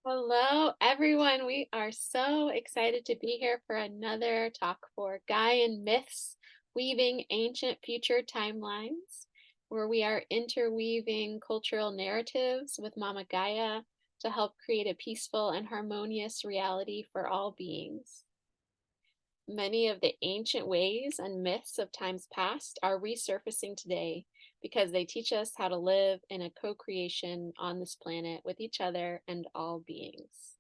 Hello, everyone. We are so excited to be here for another talk for Gaian myths, weaving ancient future timelines, where we are interweaving cultural narratives with Mama Gaia to help create a peaceful and harmonious reality for all beings. Many of the ancient ways and myths of times past are resurfacing today because they teach us how to live in a co creation on this planet with each other and all beings.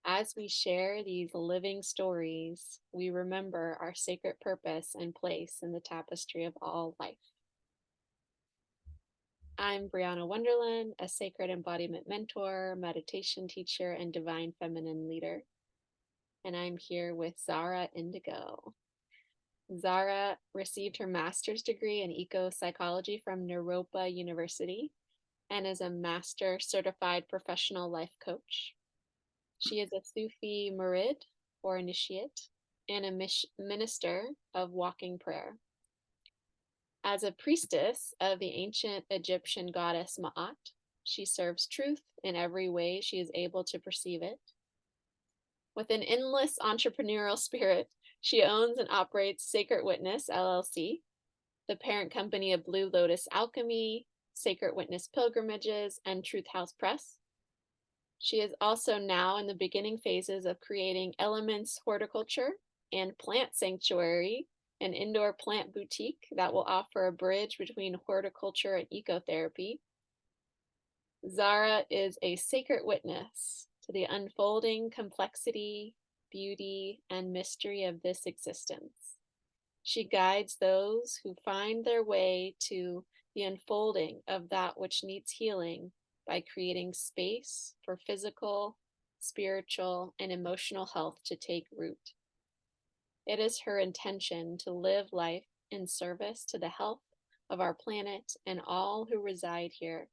As we share these living stories, we remember our sacred purpose and place in the tapestry of all life. I'm Brianna Wonderland, a sacred embodiment mentor, meditation teacher, and divine feminine leader. And I'm here with Zahra Indigo. Zahra received her master's degree in eco psychology from Naropa University and is a master certified professional life coach. She is a Sufi murid or initiate and a minister of walking prayer. As a priestess of the ancient Egyptian goddess Ma'at, she serves truth in every way she is able to perceive it. With an endless entrepreneurial spirit, she owns and operates Sacred Witness LLC, the parent company of Blue Lotus Alchemy, Sacred Witness Pilgrimages, and Truth House Press. She is also now in the beginning phases of creating Elements Horticulture and Plant Sanctuary, an indoor plant boutique that will offer a bridge between horticulture and ecotherapy. Zahra is a sacred witness to the unfolding complexity, beauty, and mystery of this existence. She guides those who find their way to the unfolding of that which needs healing by creating space for physical, spiritual, and emotional health to take root. It is her intention to live life in service to the health of our planet and all who reside here.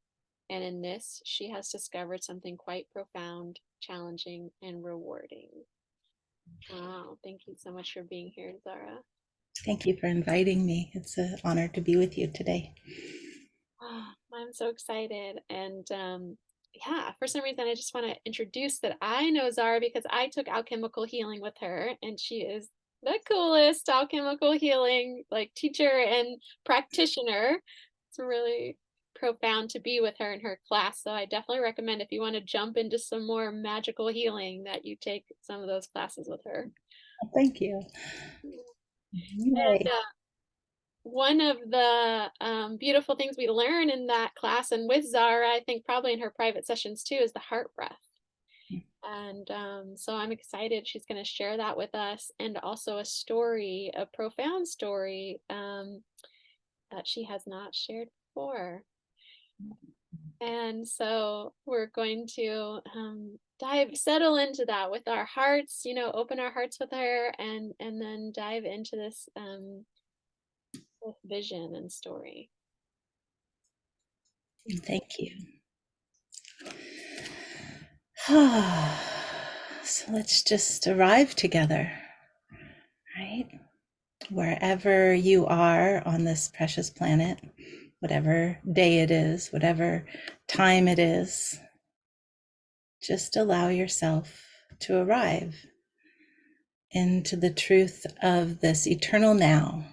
And in this, she has discovered something quite profound, challenging, and rewarding. Wow, thank you so much for being here, Zahra. Thank you for inviting me. It's an honor to be with you today. Oh, I'm so excited. And yeah, for some reason, I just want to introduce that I know Zahra because I took alchemical healing with her, and she is the coolest alchemical healing like teacher and practitioner. It's really profound to be with her in her class. So I definitely recommend if you want to jump into some more magical healing that you take some of those classes with her. Thank you. And Yay. one of the beautiful things we learn in that class and with Zahra, I think probably in her private sessions too, is the heart breath. And so I'm excited she's going to share that with us, and also a story, a profound story that she has not shared before. And so we're going to settle into that with our hearts, open our hearts with her, and then dive into this vision and story. Thank you. So let's just arrive together, right? Wherever you are on this precious planet, whatever day it is, whatever time it is, just allow yourself to arrive into the truth of this eternal now.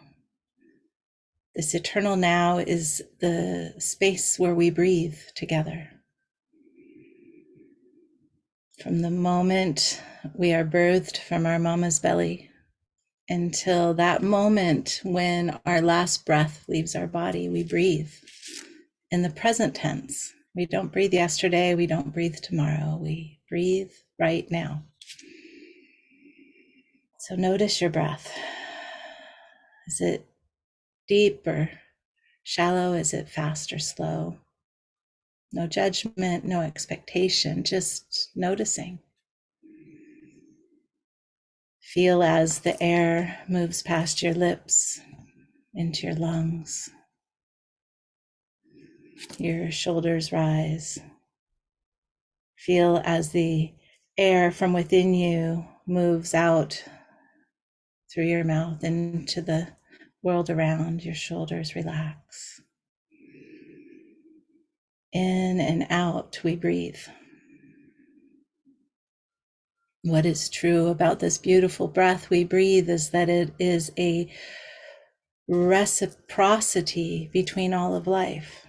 This eternal now is the space where we breathe together. From the moment we are birthed from our mama's belly until that moment when our last breath leaves our body, we breathe in the present tense. We don't breathe yesterday, we don't breathe tomorrow, we breathe right now. So notice your breath. Is it deep or shallow? Is it fast or slow? No judgment, no expectation, just noticing. Feel as the air moves past your lips into your lungs. Your shoulders rise. Feel as the air from within you moves out through your mouth into the world around. Your shoulders relax. In and out, we breathe. What is true about this beautiful breath we breathe is that it is a reciprocity between all of life.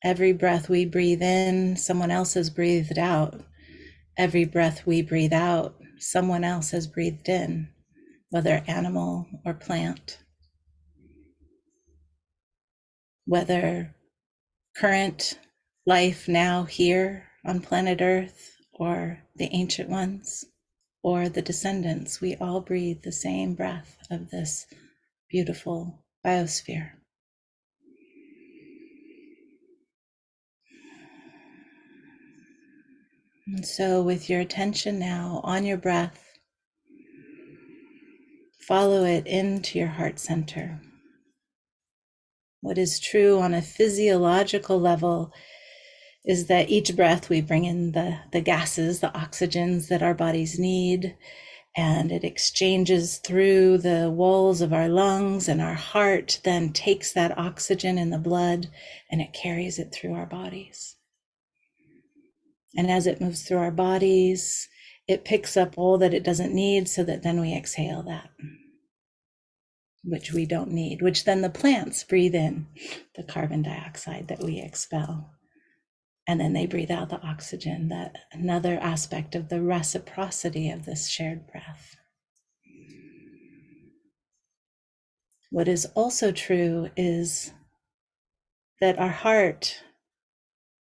Every breath we breathe in, someone else has breathed out. Every breath we breathe out, someone else has breathed in, whether animal or plant, whether current life now here on planet Earth or the ancient ones or the descendants, we all breathe the same breath of this beautiful biosphere. And so, with your attention now on your breath, follow it into your heart center. What is true on a physiological level is that each breath we bring in the gases, the oxygens that our bodies need, and it exchanges through the walls of our lungs, and our heart then takes that oxygen in the blood and it carries it through our bodies. And as it moves through our bodies, it picks up all that it doesn't need so that then we exhale that which we don't need, which then the plants breathe in the carbon dioxide that we expel. And then they breathe out the oxygen, that another aspect of the reciprocity of this shared breath. What is also true is that our heart,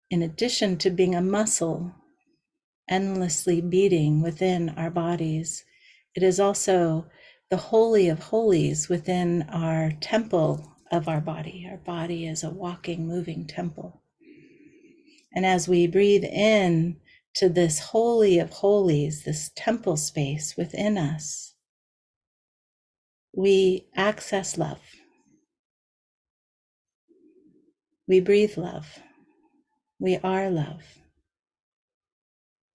in addition to being a muscle endlessly beating within our bodies, it is also the holy of holies within our temple of our body. Our body is a walking, moving temple. And as we breathe in to this holy of holies, this temple space within us, we access love. We breathe love. We are love.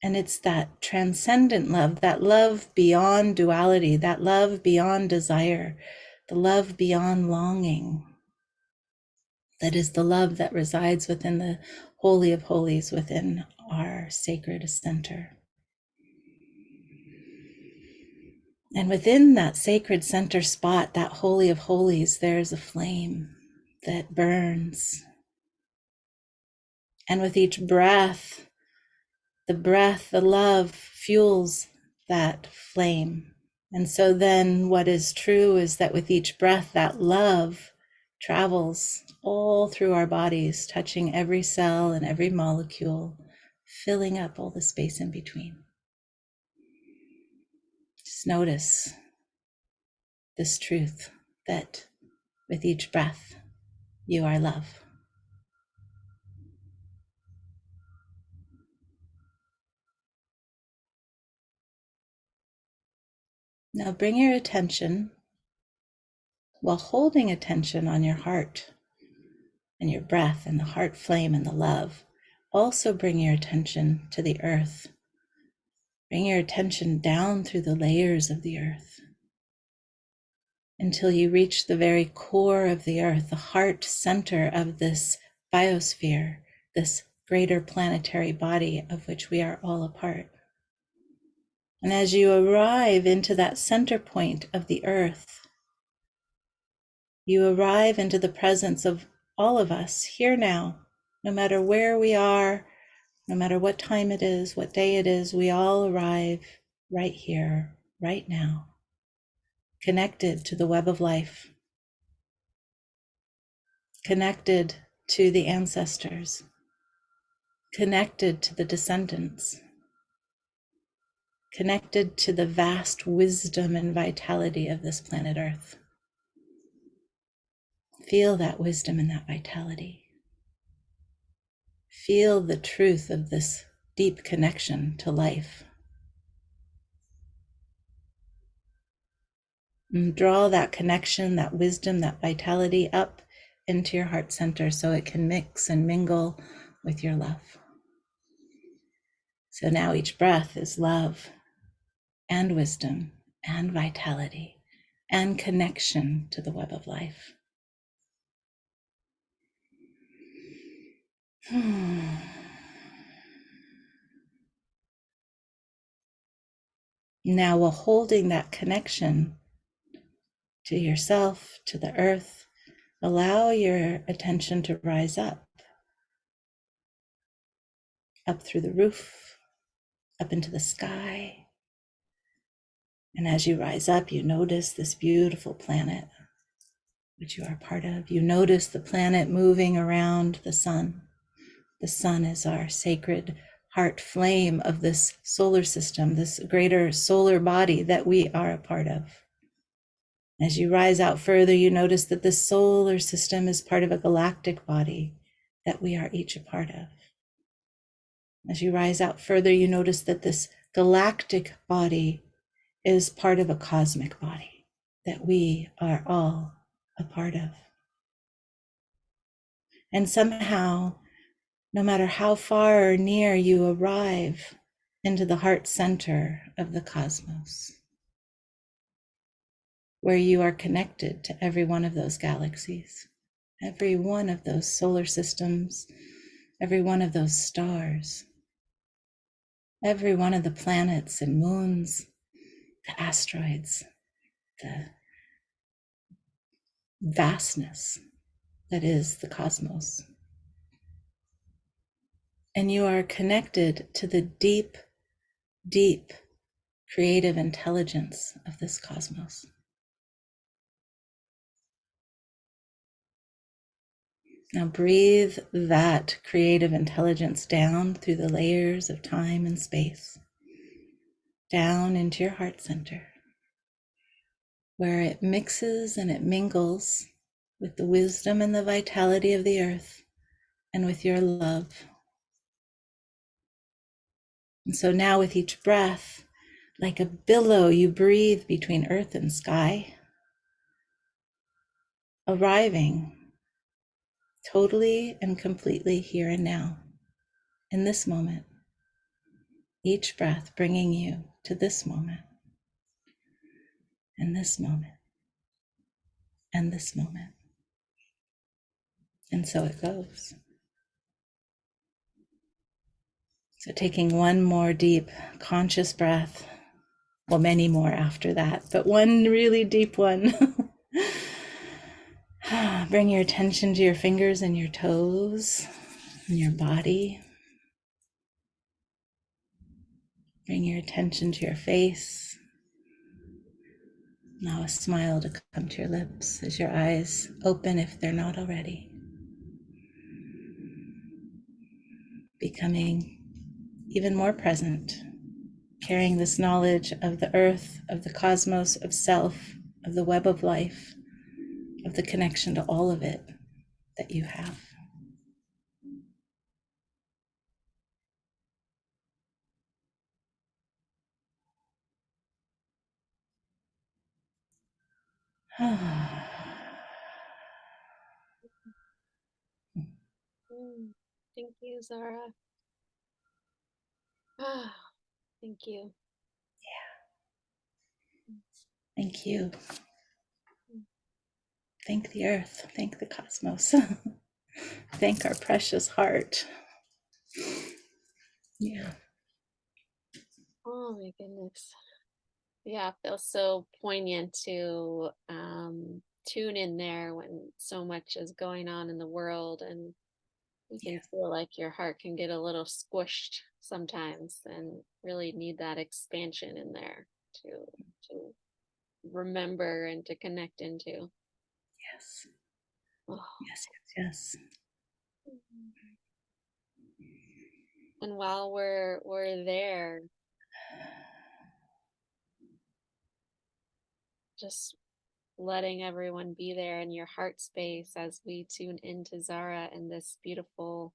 And it's that transcendent love, that love beyond duality, that love beyond desire, the love beyond longing, that is the love that resides within the holy of holies, within our sacred center. And within that sacred center spot, that holy of holies, there's a flame that burns. And with each breath, the love fuels that flame. And so then what is true is that with each breath, that love travels all through our bodies, touching every cell and every molecule, filling up all the space in between. Just notice this truth that with each breath, you are love. Now bring your attention, while holding attention on your heart and your breath and the heart flame and the love, also bring your attention to the earth. Bring your attention down through the layers of the earth until you reach the very core of the earth, the heart center of this biosphere, this greater planetary body of which we are all a part. And as you arrive into that center point of the earth, you arrive into the presence of all of us here now, no matter where we are, no matter what time it is, what day it is, we all arrive right here, right now, connected to the web of life, connected to the ancestors, connected to the descendants, connected to the vast wisdom and vitality of this planet Earth. Feel that wisdom and that vitality. Feel the truth of this deep connection to life. And draw that connection, that wisdom, that vitality up into your heart center so it can mix and mingle with your love. So now each breath is love and wisdom and vitality and connection to the web of life. Now, while holding that connection to yourself, to the earth, allow your attention to rise up through the roof, up into the sky. And as you rise up, you notice this beautiful planet, which you are part of. You notice the planet moving around the sun. The sun is our sacred heart flame of this solar system, this greater solar body that we are a part of. As you rise out further, you notice that the solar system is part of a galactic body that we are each a part of. As you rise out further, you notice that this galactic body is part of a cosmic body that we are all a part of. And somehow, no matter how far or near you arrive into the heart center of the cosmos, where you are connected to every one of those galaxies, every one of those solar systems, every one of those stars, every one of the planets and moons, the asteroids, the vastness that is the cosmos. And you are connected to the deep, deep creative intelligence of this cosmos. Now breathe that creative intelligence down through the layers of time and space, down into your heart center, where it mixes and it mingles with the wisdom and the vitality of the earth and with your love. And so now with each breath, like a billow, you breathe between earth and sky, arriving totally and completely here and now, in this moment. Each breath bringing you to this moment, and this moment, and this moment. And so it goes. So taking one more deep conscious breath, well, many more after that, but one really deep one. Bring your attention to your fingers and your toes and your body. Bring your attention to your face. Allow a smile to come to your lips as your eyes open if they're not already. Becoming even more present, carrying this knowledge of the earth, of the cosmos, of self, of the web of life, of the connection to all of it that you have. Thank you, Zahra. Ah, thank you. Thank you. Thank the earth. Thank the cosmos. Thank our precious heart. Yeah. Oh my goodness. Yeah, it feels so poignant to tune in there when so much is going on in the world, and you can feel like your heart can get a little squished sometimes and really need that expansion in there to to remember and to connect into. Yes. Oh. Yes. Yes. And while we're there, just letting everyone be there in your heart space as we tune into Zahra and this beautiful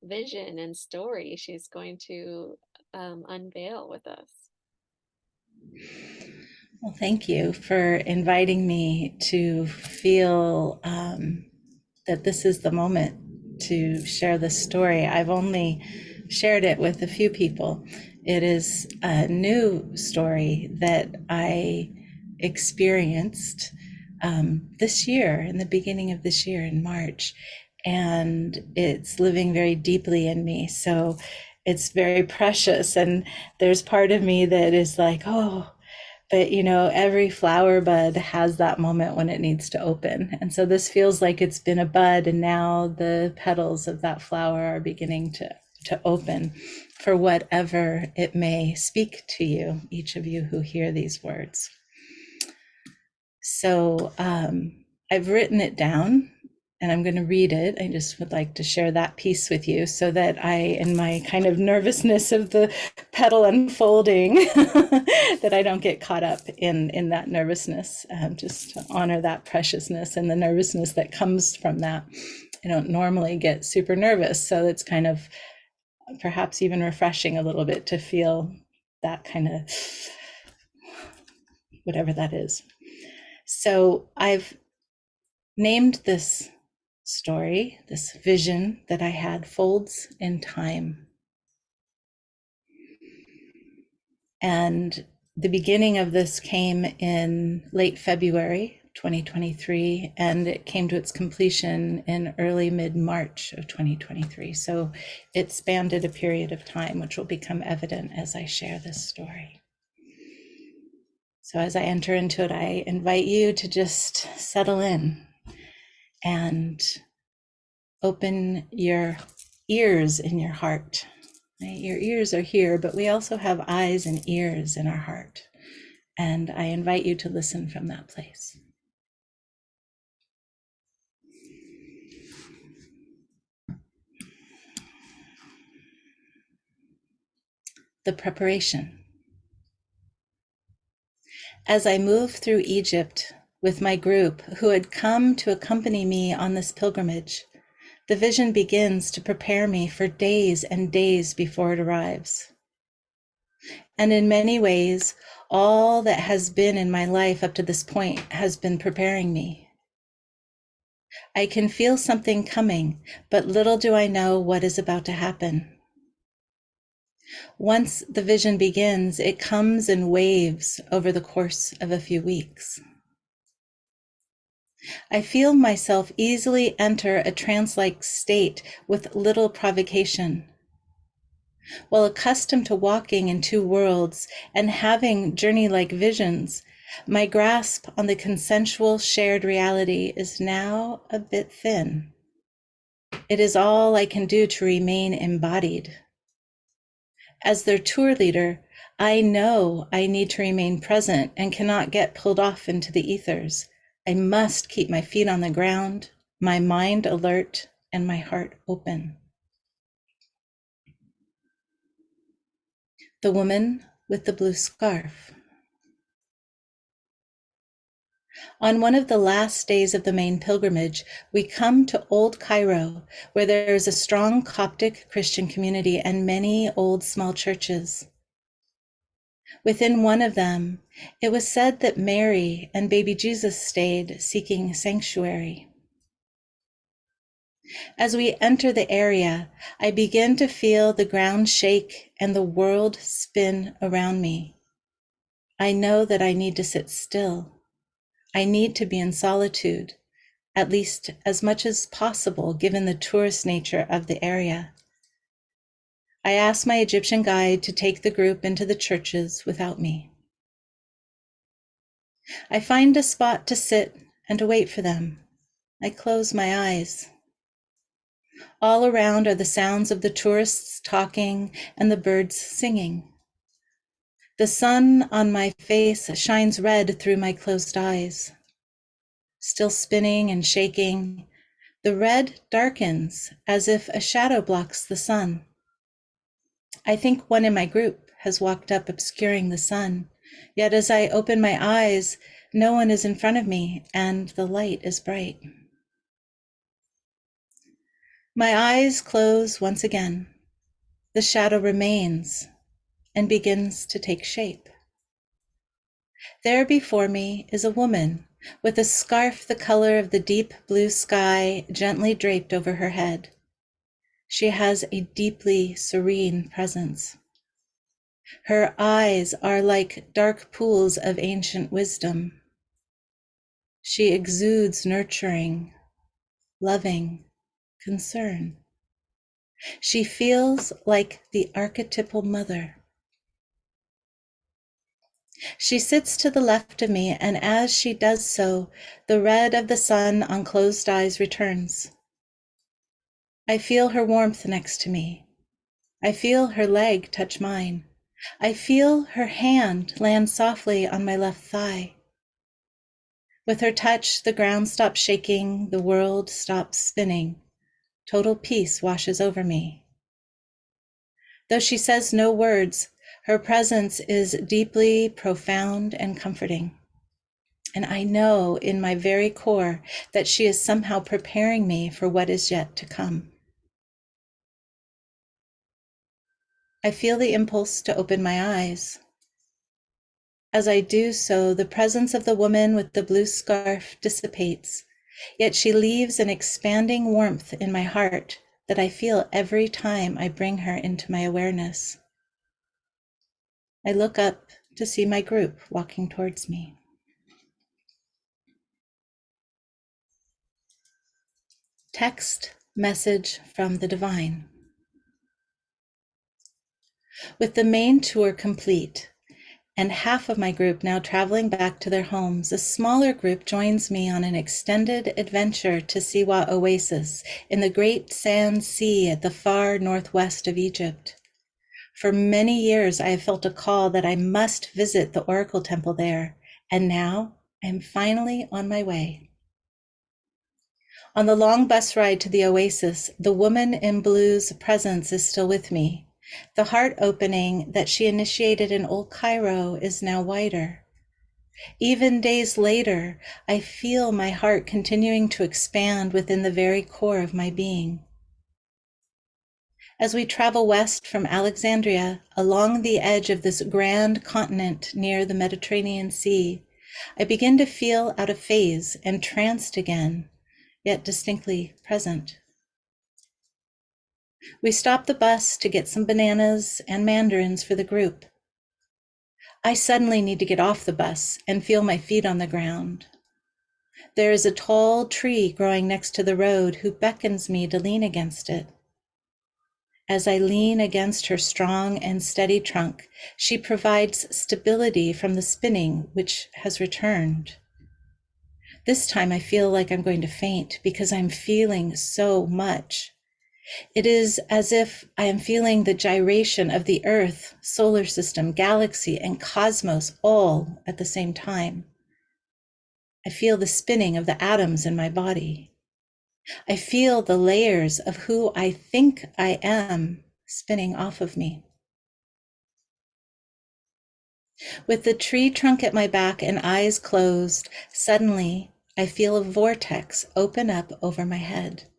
vision and story she's going to unveil with us. Well, thank you for inviting me to feel that this is the moment to share this story. I've only shared it with a few people. It is a new story that I experienced this year, in the beginning of this year in March, and it's living very deeply in me. So it's very precious. And there's part of me that is like, oh, but every flower bud has that moment when it needs to open. And so this feels like it's been a bud, and now the petals of that flower are beginning to open for whatever it may speak to you, each of you who hear these words. So I've written it down and I'm going to read it. I just would like to share that piece with you so that I, in my kind of nervousness of the petal unfolding, that I don't get caught up in that nervousness, just to honor that preciousness and the nervousness that comes from that. I don't normally get super nervous, so it's kind of perhaps even refreshing a little bit to feel that kind of whatever that is. So I've named this story, this vision that I had, Folds in Time. And the beginning of this came in late February 2023, and it came to its completion in early mid-March of 2023. So it spanned a period of time, which will become evident as I share this story. So as I enter into it, I invite you to just settle in and open your ears in your heart. Right? Your ears are here, but we also have eyes and ears in our heart. And I invite you to listen from that place. The preparation. As I move through Egypt with my group who had come to accompany me on this pilgrimage, the vision begins to prepare me for days and days before it arrives. And in many ways, all that has been in my life up to this point has been preparing me. I can feel something coming, but little do I know what is about to happen. Once the vision begins, it comes in waves over the course of a few weeks. I feel myself easily enter a trance-like state with little provocation. While accustomed to walking in two worlds and having journey-like visions, my grasp on the consensual shared reality is now a bit thin. It is all I can do to remain embodied. As their tour leader, I know I need to remain present and cannot get pulled off into the ethers. I must keep my feet on the ground, my mind alert, and my heart open. The woman with the blue scarf. On one of the last days of the main pilgrimage, we come to Old Cairo, where there is a strong Coptic Christian community and many old small churches. Within one of them, it was said that Mary and baby Jesus stayed, seeking sanctuary. As we enter the area, I begin to feel the ground shake and the world spin around me. I know that I need to sit still. I need to be in solitude, at least as much as possible, given the tourist nature of the area. I ask my Egyptian guide to take the group into the churches without me. I find a spot to sit and to wait for them. I close my eyes. All around are the sounds of the tourists talking and the birds singing. The sun on my face shines red through my closed eyes. Still spinning and shaking, the red darkens as if a shadow blocks the sun. I think one in my group has walked up, obscuring the sun. Yet as I open my eyes, no one is in front of me and the light is bright. My eyes close once again. The shadow remains and begins to take shape. There before me is a woman with a scarf the color of the deep blue sky gently draped over her head. She has a deeply serene presence. Her eyes are like dark pools of ancient wisdom. She exudes nurturing, loving concern. She feels like the archetypal mother. She sits to the left of me, and as she does so, the red of the sun on closed eyes returns. I feel her warmth next to me. I feel her leg touch mine. I feel her hand land softly on my left thigh. With her touch, the ground stops shaking, the world stops spinning. Total peace washes over me. Though she says no words, her presence is deeply profound and comforting. And I know in my very core that she is somehow preparing me for what is yet to come. I feel the impulse to open my eyes. As I do so, the presence of the woman with the blue scarf dissipates, yet she leaves an expanding warmth in my heart that I feel every time I bring her into my awareness. I look up to see my group walking towards me. Text message from the divine. With the main tour complete, and half of my group now traveling back to their homes, a smaller group joins me on an extended adventure to Siwa Oasis in the Great Sand Sea at the far northwest of Egypt. For many years, I have felt a call that I must visit the Oracle Temple there, and now I am finally on my way. On the long bus ride to the oasis, the woman in blue's presence is still with me. The heart opening that she initiated in Old Cairo is now wider. Even days later, I feel my heart continuing to expand within the very core of my being. As we travel west from Alexandria, along the edge of this grand continent near the Mediterranean Sea, I begin to feel out of phase, entranced again, yet distinctly present. We stop the bus to get some bananas and mandarins for the group. I suddenly need to get off the bus and feel my feet on the ground. There is a tall tree growing next to the road who beckons me to lean against it. As I lean against her strong and steady trunk, she provides stability from the spinning which has returned. This time I feel like I'm going to faint because I'm feeling so much. It is as if I am feeling the gyration of the Earth, solar system, galaxy, and cosmos all at the same time. I feel the spinning of the atoms in my body. I feel the layers of who I think I am spinning off of me. With the tree trunk at my back and eyes closed, suddenly I feel a vortex open up over my head.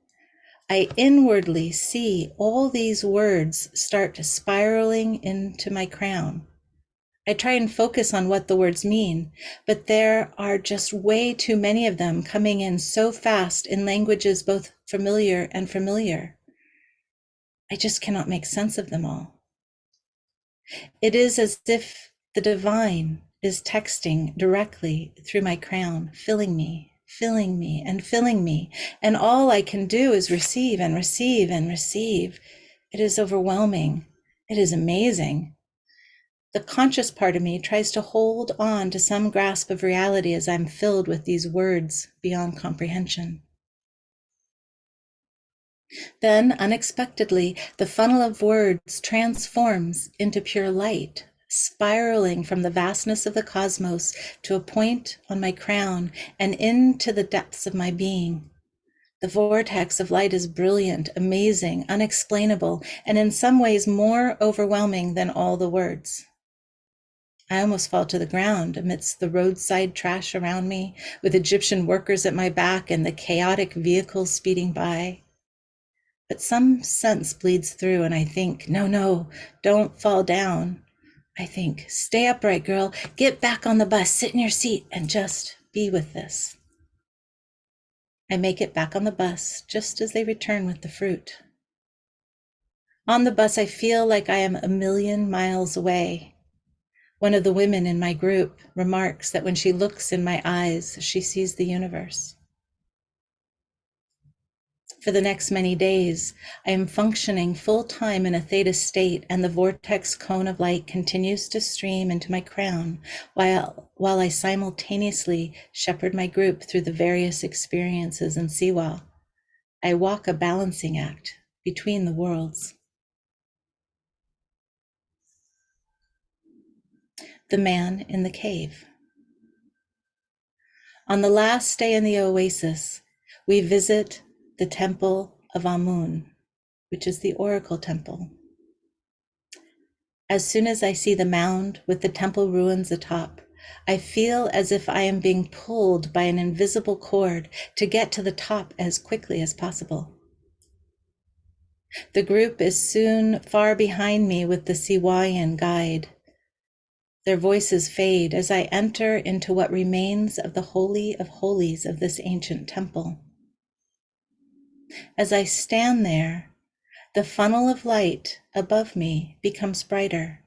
I inwardly see all these words start spiraling into my crown. I try and focus on what the words mean, but there are just way too many of them coming in so fast in languages both familiar and familiar. I just cannot make sense of them all. It is as if the divine is texting directly through my crown, filling me, and filling me. And all I can do is receive and receive and receive. It is overwhelming. It is amazing. The conscious part of me tries to hold on to some grasp of reality as I'm filled with these words beyond comprehension. Then, unexpectedly, the funnel of words transforms into pure light, spiraling from the vastness of the cosmos to a point on my crown and into the depths of my being. The vortex of light is brilliant, amazing, unexplainable, and in some ways more overwhelming than all the words. I almost fall to the ground amidst the roadside trash around me, with Egyptian workers at my back and the chaotic vehicles speeding by. But some sense bleeds through and I think, no, don't fall down. I think, stay upright, girl, get back on the bus, sit in your seat and just be with this. I make it back on the bus just as they return with the fruit. On the bus, I feel like I am a million miles away. One of the women in my group remarks that when she looks in my eyes, she sees the universe. For the next many days, I am functioning full-time in a theta state, and the vortex cone of light continues to stream into my crown while I simultaneously shepherd my group through the various experiences in Siwa. I walk a balancing act between the worlds. The man in the cave. On the last day in the oasis, we visit the temple of Amun, which is the oracle temple. As soon as I see the mound with the temple ruins atop, I feel as if I am being pulled by an invisible cord to get to the top as quickly as possible. The group is soon far behind me with the Siwayan guide. Their voices fade as I enter into what remains of the Holy of Holies of this ancient temple. As I stand there, the funnel of light above me becomes brighter.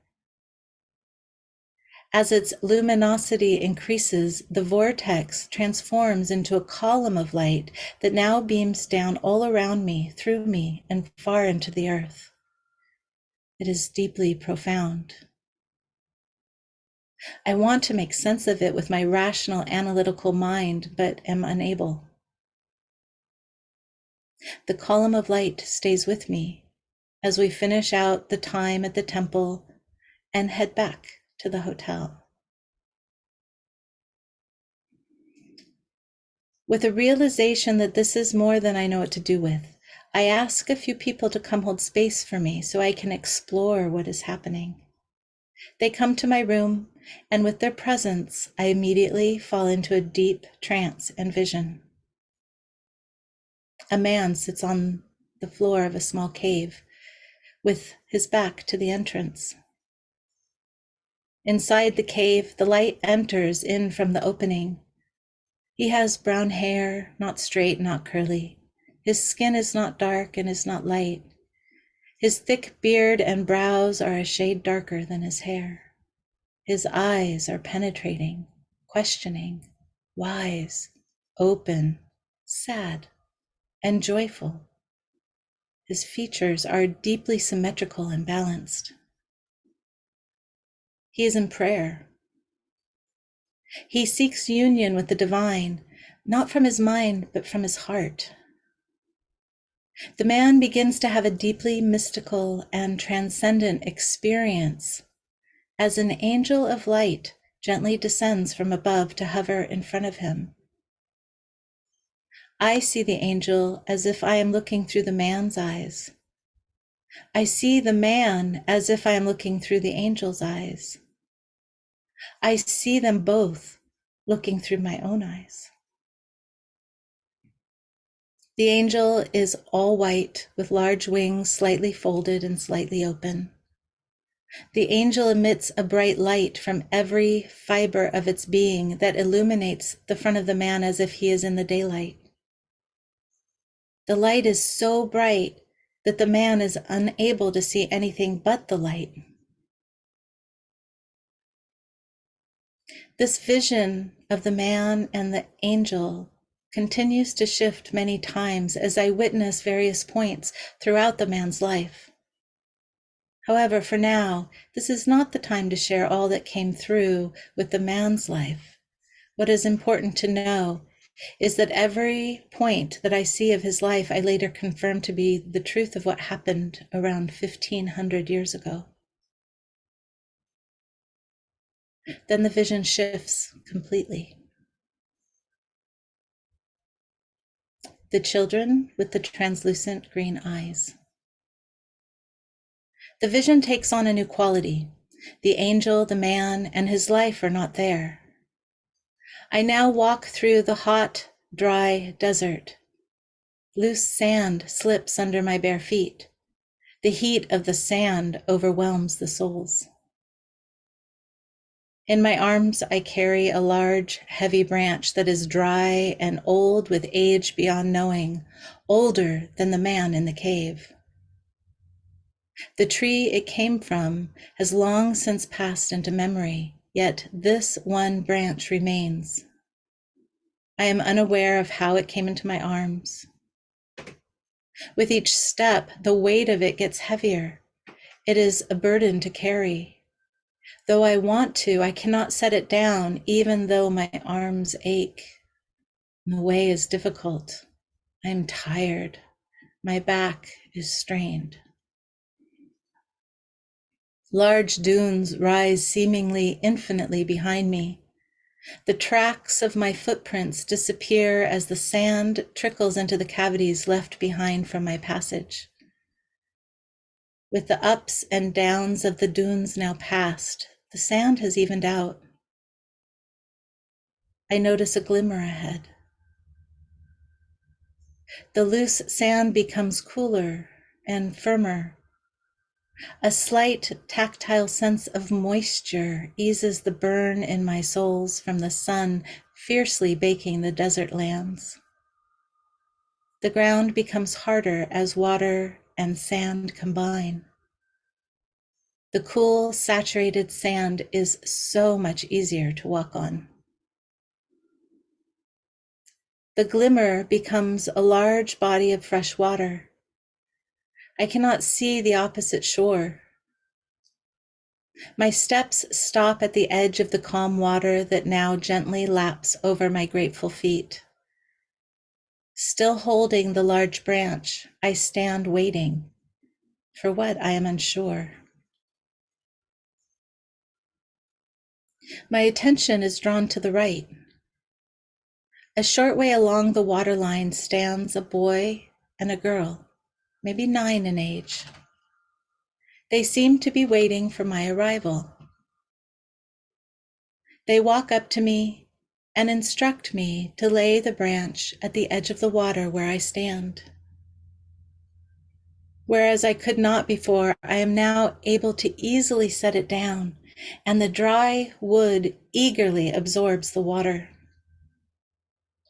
As its luminosity increases, the vortex transforms into a column of light that now beams down all around me, through me, and far into the earth. It is deeply profound. I want to make sense of it with my rational, analytical mind, but am unable. The column of light stays with me as we finish out the time at the temple and head back to the hotel. With a realization that this is more than I know what to do with, I ask a few people to come hold space for me so I can explore what is happening. They come to my room, and with their presence, I immediately fall into a deep trance and vision. A man sits on the floor of a small cave with his back to the entrance. Inside the cave, the light enters in from the opening. He has brown hair, not straight, not curly. His skin is not dark and is not light. His thick beard and brows are a shade darker than his hair. His eyes are penetrating, questioning, wise, open, sad, and joyful. His features are deeply symmetrical and balanced. He is in prayer. He seeks union with the divine, not from his mind, but from his heart. The man begins to have a deeply mystical and transcendent experience as an angel of light gently descends from above to hover in front of him. I see the angel as if I am looking through the man's eyes. I see the man as if I am looking through the angel's eyes. I see them both looking through my own eyes. The angel is all white with large wings slightly folded and slightly open. The angel emits a bright light from every fiber of its being that illuminates the front of the man as if he is in the daylight. The light is so bright that the man is unable to see anything but the light. This vision of the man and the angel continues to shift many times as I witness various points throughout the man's life. However, for now, this is not the time to share all that came through with the man's life. What is important to know is that every point that I see of his life, I later confirm to be the truth of what happened around 1500 years ago. Then the vision shifts completely. The children with the translucent green eyes. The vision takes on a new quality. The angel, the man, and his life are not there. I now walk through the hot, dry desert. Loose sand slips under my bare feet. The heat of the sand overwhelms the soles. In my arms, I carry a large, heavy branch that is dry and old with age beyond knowing, older than the man in the cave. The tree it came from has long since passed into memory, yet this one branch remains. I am unaware of how it came into my arms. With each step, the weight of it gets heavier. It is a burden to carry. Though I want to, I cannot set it down, even though my arms ache. The way is difficult. I am tired. My back is strained. Large dunes rise seemingly infinitely behind me. The tracks of my footprints disappear as the sand trickles into the cavities left behind from my passage. With the ups and downs of the dunes now past, the sand has evened out. I notice a glimmer ahead. The loose sand becomes cooler and firmer. A slight tactile sense of moisture eases the burn in my soles from the sun fiercely baking the desert lands. The ground becomes harder as water and sand combine. The cool, saturated sand is so much easier to walk on. The glimmer becomes a large body of fresh water. I cannot see the opposite shore. My steps stop at the edge of the calm water that now gently laps over my grateful feet. Still holding the large branch, I stand waiting. For what, I am unsure. My attention is drawn to the right. A short way along the waterline stands a boy and a girl, maybe 9 in age. They seem to be waiting for my arrival. They walk up to me and instruct me to lay the branch at the edge of the water where I stand. Whereas I could not before, I am now able to easily set it down, and the dry wood eagerly absorbs the water.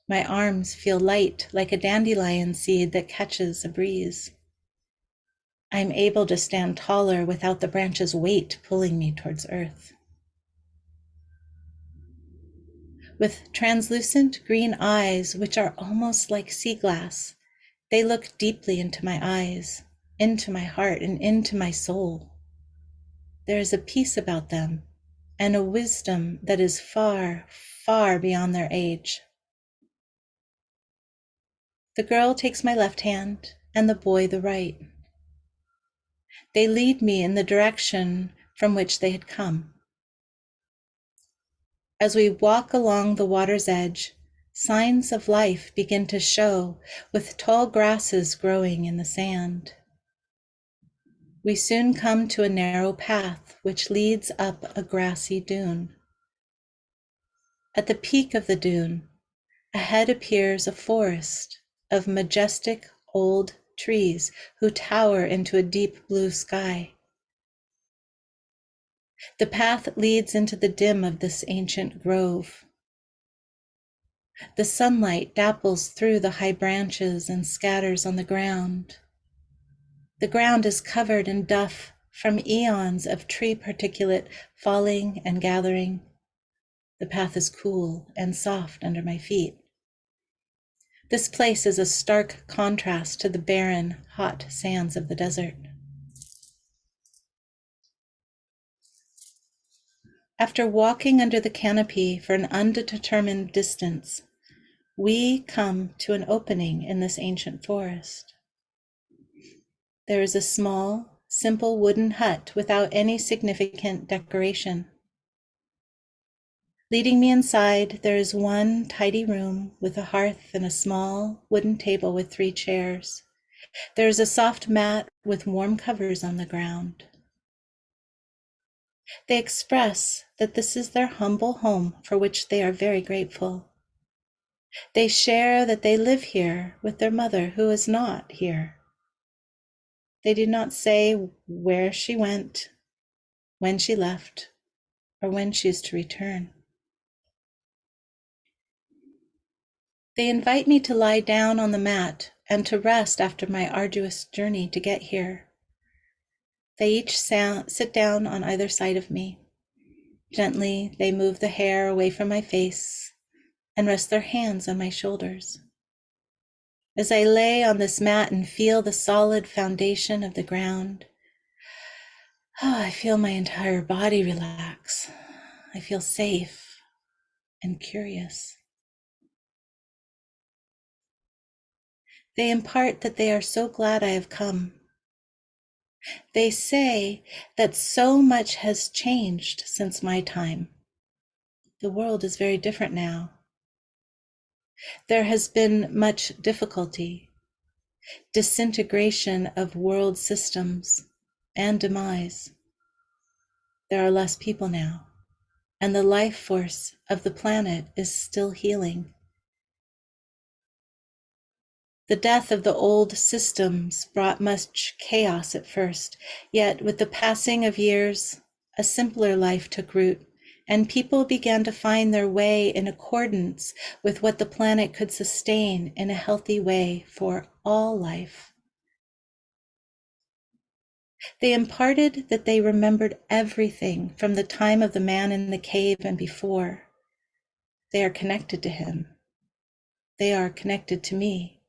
My arms feel light like a dandelion seed that catches a breeze. I am able to stand taller without the branch's weight pulling me towards earth. With translucent green eyes, which are almost like sea glass, they look deeply into my eyes, into my heart, and into my soul. There is a peace about them and a wisdom that is far, far beyond their age. The girl takes my left hand and the boy the right. They lead me in the direction from which they had come. As we walk along the water's edge, signs of life begin to show, with tall grasses growing in the sand. We soon come to a narrow path which leads up a grassy dune. At the peak of the dune, ahead appears a forest of majestic old trees who tower into a deep blue sky. The path leads into the dim of this ancient grove. The sunlight dapples through the high branches and scatters on the ground. The ground is covered in duff from eons of tree particulate falling and gathering. The path is cool and soft under my feet. This place is a stark contrast to the barren, hot sands of the desert. After walking under the canopy for an undetermined distance, we come to an opening in this ancient forest. There is a small, simple wooden hut without any significant decoration. Leading me inside, there is one tidy room with a hearth and a small wooden table with 3 chairs. There is a soft mat with warm covers on the ground. They express that this is their humble home for which they are very grateful. They share that they live here with their mother who is not here. They do not say where she went, when she left, or when she is to return. They invite me to lie down on the mat and to rest after my arduous journey to get here. They each sit down on either side of me. Gently, they move the hair away from my face and rest their hands on my shoulders. As I lay on this mat and feel the solid foundation of the ground, I feel my entire body relax. I feel safe and curious. They impart that they are so glad I have come. They say that so much has changed since my time. The world is very different now. There has been much difficulty, disintegration of world systems, and demise. There are less people now, and the life force of the planet is still healing. The death of the old systems brought much chaos at first, yet with the passing of years, a simpler life took root, and people began to find their way in accordance with what the planet could sustain in a healthy way for all life. They imparted that they remembered everything from the time of the man in the cave and before. They are connected to him. They are connected to me.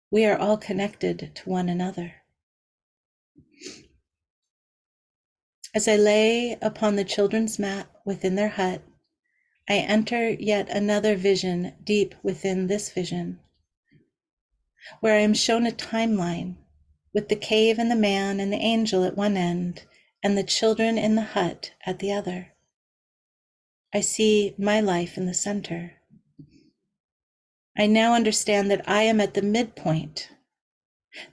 We are all connected to one another. As I lay upon the children's mat within their hut, I enter yet another vision deep within this vision, where I am shown a timeline with the cave and the man and the angel at one end and the children in the hut at the other. I see my life in the center. I now understand that I am at the midpoint.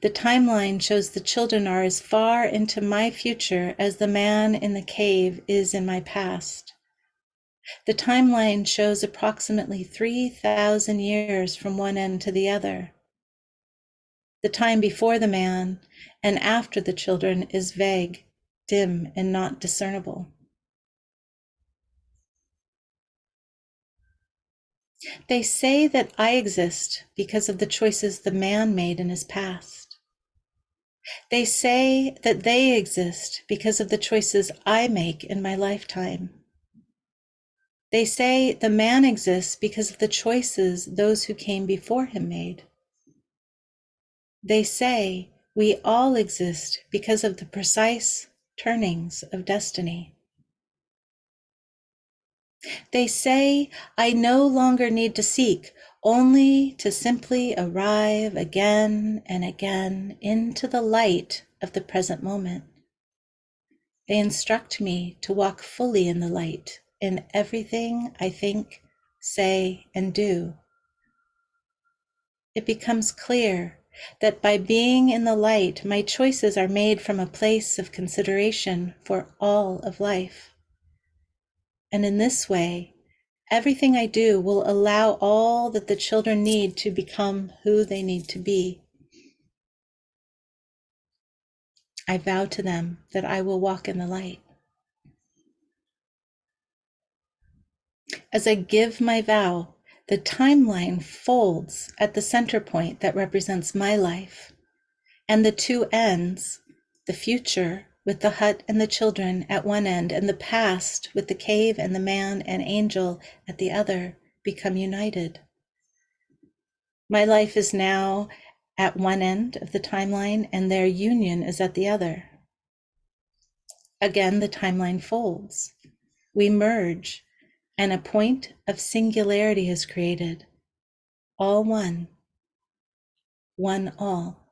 The timeline shows the children are as far into my future as the man in the cave is in my past. The timeline shows approximately 3,000 years from one end to the other. The time before the man and after the children is vague, dim, and not discernible. They say that I exist because of the choices the man made in his past. They say that they exist because of the choices I make in my lifetime. They say the man exists because of the choices those who came before him made. They say we all exist because of the precise turnings of destiny. They say I no longer need to seek, only to simply arrive again and again into the light of the present moment. They instruct me to walk fully in the light in everything I think, say, and do. It becomes clear that by being in the light, my choices are made from a place of consideration for all of life. And in this way, everything I do will allow all that the children need to become who they need to be. I vow to them that I will walk in the light. As I give my vow, the timeline folds at the center point that represents my life, and the two ends, the future with the hut and the children at one end, and the past with the cave and the man and angel at the other, become united. My life is now at one end of the timeline, and their union is at the other. Again, the timeline folds. We merge, and a point of singularity is created. All one, one all.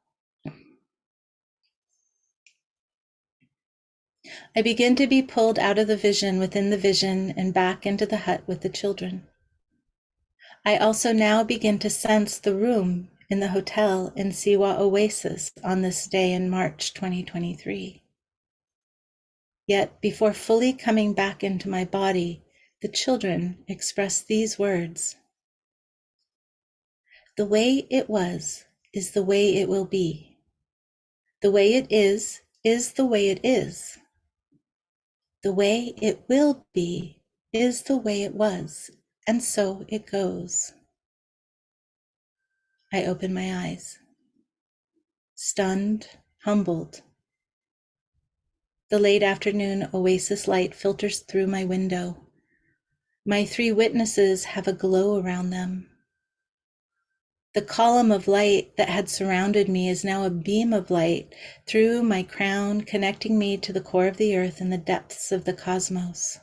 I begin to be pulled out of the vision within the vision and back into the hut with the children. I also now begin to sense the room in the hotel in Siwa Oasis on this day in March 2023. Yet before fully coming back into my body, the children express these words. The way it was is the way it will be. The way it is the way it is. The way it will be is the way it was, and so it goes. I open my eyes, stunned, humbled. The late afternoon oasis light filters through my window. My three witnesses have a glow around them. The column of light that had surrounded me is now a beam of light through my crown, connecting me to the core of the earth and the depths of the cosmos.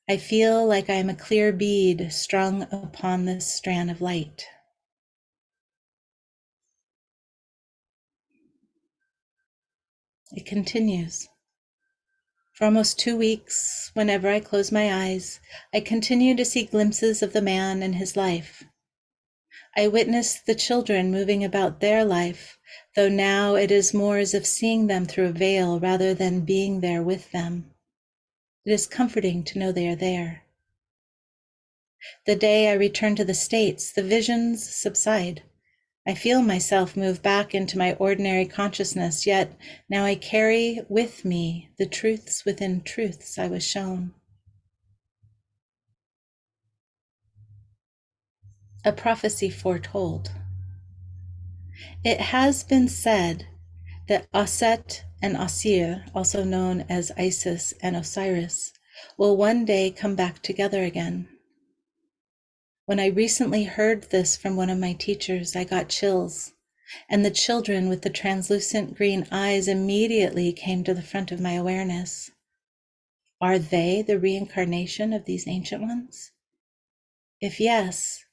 I feel like I am a clear bead strung upon this strand of light. It continues. For almost 2 weeks, whenever I close my eyes, I continue to see glimpses of the man and his life. I witness the children moving about their life, though now it is more as if seeing them through a veil rather than being there with them. It is comforting to know they are there. The day I return to the States, the visions subside. I feel myself move back into my ordinary consciousness, yet now I carry with me the truths within truths I was shown. A prophecy foretold. It has been said that Aset and Asir, also known as Isis and Osiris, will one day come back together again. When I recently heard this from one of my teachers, I got chills, and the children with the translucent green eyes immediately came to the front of my awareness. Are they the reincarnation of these ancient ones? If yes,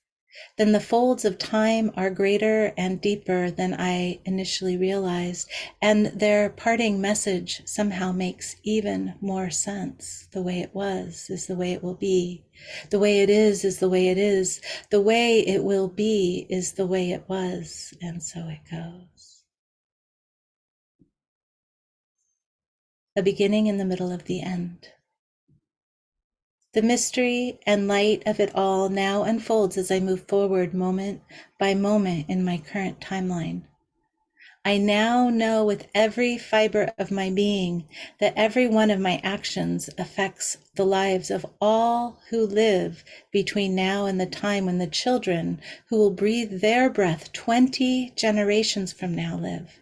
then the folds of time are greater and deeper than I initially realized, and their parting message somehow makes even more sense. The way it was is the way it will be. The way it is the way it is. The way it will be is the way it was, and so it goes. A beginning in the middle of the end. The mystery and light of it all now unfolds as I move forward moment by moment in my current timeline. I now know with every fiber of my being that every one of my actions affects the lives of all who live between now and the time when the children who will breathe their breath 20 generations from now live,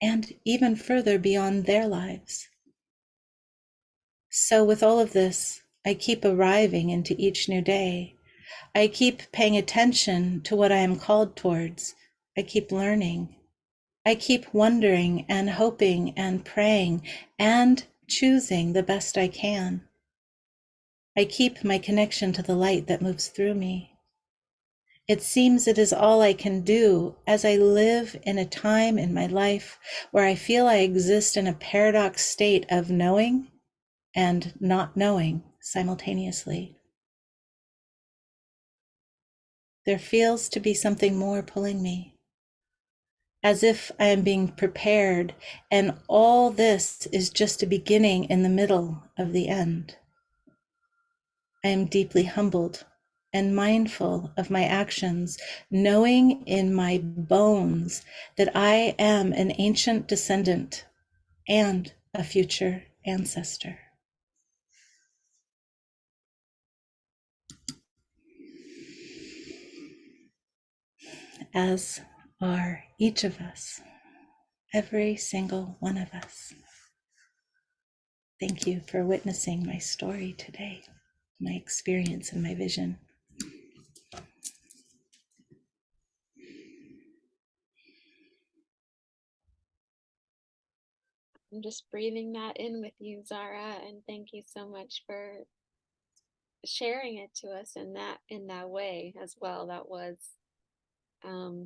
and even further beyond their lives. So with all of this, I keep arriving into each new day. I keep paying attention to what I am called towards. I keep learning. I keep wondering and hoping and praying and choosing the best I can. I keep my connection to the light that moves through me. It seems it is all I can do as I live in a time in my life where I feel I exist in a paradox state of knowing and not knowing simultaneously. There feels to be something more pulling me, as if I am being prepared, and all this is just a beginning in the middle of the end. I am deeply humbled and mindful of my actions, knowing in my bones that I am an ancient descendant and a future ancestor. As are each of us, every single one of us. Thank you for witnessing my story today, my experience and my vision. I'm just breathing that in with you, Zahra, and thank you so much for sharing it to us in that way as well. That was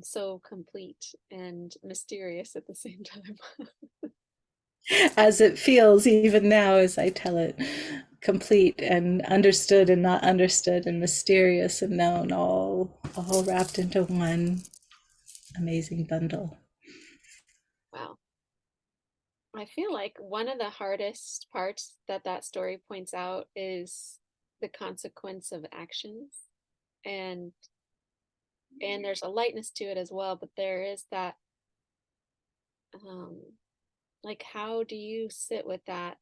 so complete and mysterious at the same time. As it feels even now as I tell it, complete and understood and not understood and mysterious and known, all wrapped into one amazing bundle. Wow. I feel like one of the hardest parts that that story points out is the consequence of actions, and there's a lightness to it as well, but there is that um like, how do you sit with that,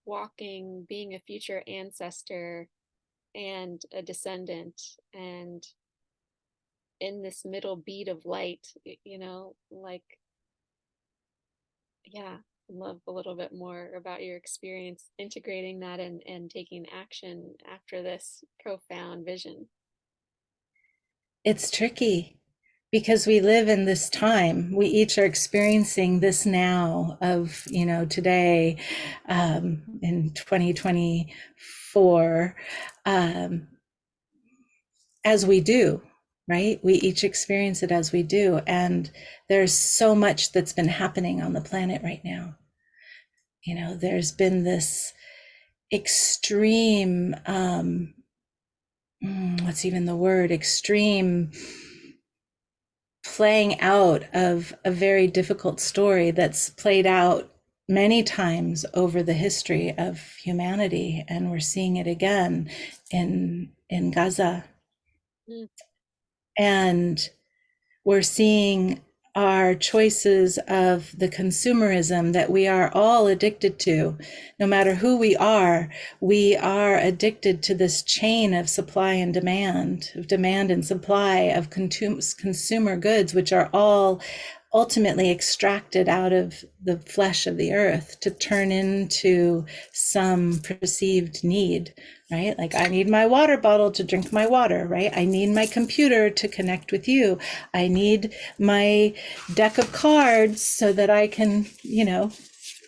walking, being a future ancestor and a descendant, and in this middle beat of light, like, yeah, love a little bit more about your experience integrating that and taking action after this profound vision. it's tricky because we live in this time. We each are experiencing this now of, today, in 2024, um, as we do, right? We each experience it as we do. And there's so much that's been happening on the planet right now. There's been this extreme, what's even the word? Extreme playing out of a very difficult story that's played out many times over the history of humanity, and we're seeing it again in Gaza. Mm. And we're seeing our choices of the consumerism that we are all addicted to. No matter who we are addicted to this chain of supply and demand, of demand and supply of consumer goods, which are all ultimately extracted out of the flesh of the earth to turn into some perceived need, right? Like, I need my water bottle to drink my water, right? I need my computer to connect with you. I need my deck of cards so that I can,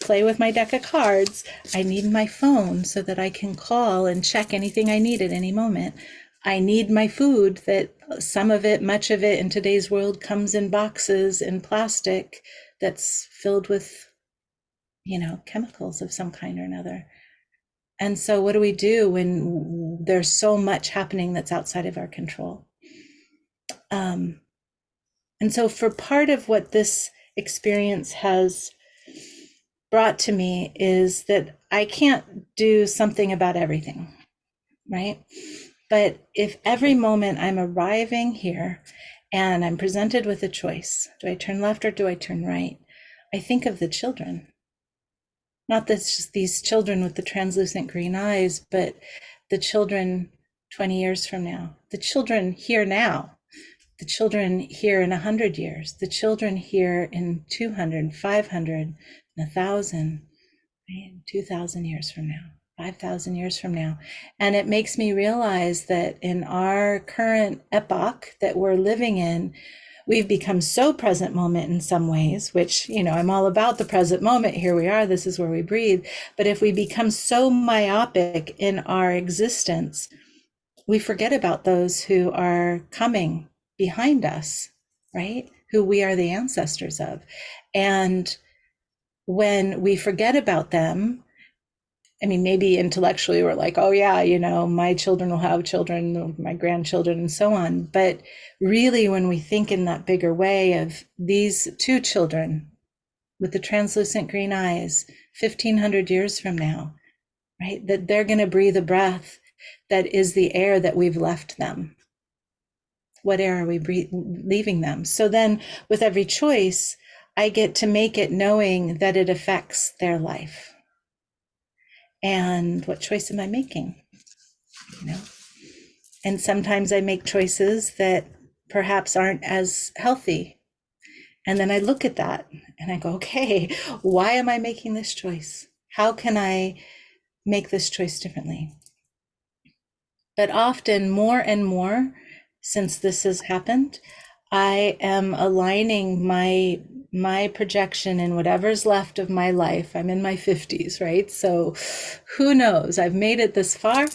play with my deck of cards. I need my phone so that I can call and check anything I need at any moment. I need my food, that some of it, much of it in today's world comes in boxes in plastic that's filled with, chemicals of some kind or another. And so what do we do when there's so much happening that's outside of our control? And so for part of what this experience has brought to me is that I can't do something about everything, right? But if every moment I'm arriving here and I'm presented with a choice, do I turn left or do I turn right? I think of the children. Not just these children with the translucent green eyes, but the children 20 years from now, the children here now, the children here in 100 years, the children here in 200, 500, 1,000, 2,000 years from now, 5,000 years from now. And it makes me realize that in our current epoch that we're living in, we've become so present moment in some ways, which, I'm all about the present moment. Here we are, this is where we breathe. But if we become so myopic in our existence, we forget about those who are coming behind us, right? Who we are the ancestors of. And when we forget about them, I mean, maybe intellectually we're like, oh yeah, my children will have children, my grandchildren, and so on. But really, when we think in that bigger way of these two children with the translucent green eyes, 1,500 years from now, right, that they're going to breathe a breath that is the air that we've left them. What air are we leaving them? So then with every choice, I get to make it knowing that it affects their life. And what choice am I making? And sometimes I make choices that perhaps aren't as healthy. And then I look at that and I go, okay, why am I making this choice? How can I make this choice differently? But often, more and more, since this has happened, I am aligning my projection in whatever's left of my life. I'm in my 50s, right? So who knows? I've made it this far.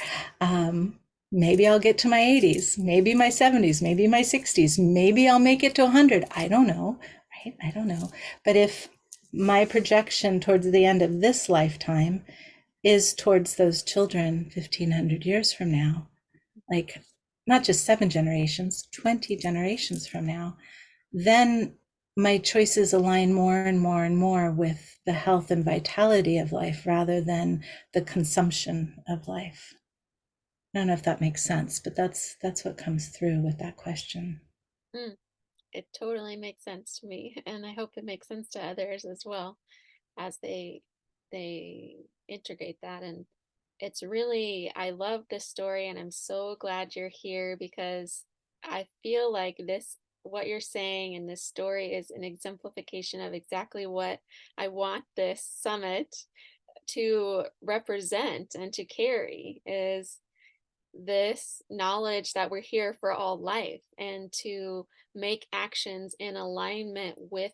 Maybe I'll get to my 80s, maybe my 70s, maybe my 60s, maybe I'll make it to 100. I don't know, right? I don't know. But if my projection towards the end of this lifetime is towards those children 1,500 years from now, like not just 7 generations, 20 generations from now, then my choices align more and more and more with the health and vitality of life rather than the consumption of life. I don't know if that makes sense, but that's what comes through with that question. Mm. It totally makes sense to me, and I hope it makes sense to others as well as they integrate that. And it's really, I love this story, and I'm so glad you're here because I feel like this, what you're saying in this story is an exemplification of exactly what I want this summit to represent and to carry is this knowledge that we're here for all life and to make actions in alignment with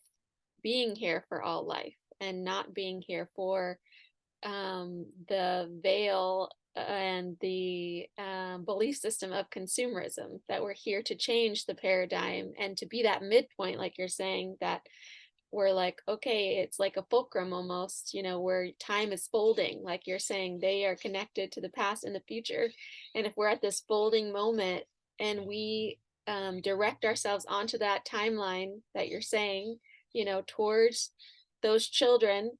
being here for all life and not being here for the veil and the belief system of consumerism, that we're here to change the paradigm and to be that midpoint, like you're saying, that we're like, okay, it's like a fulcrum almost, where time is folding, like you're saying, they are connected to the past and the future. And if we're at this folding moment and we direct ourselves onto that timeline that you're saying, towards those children,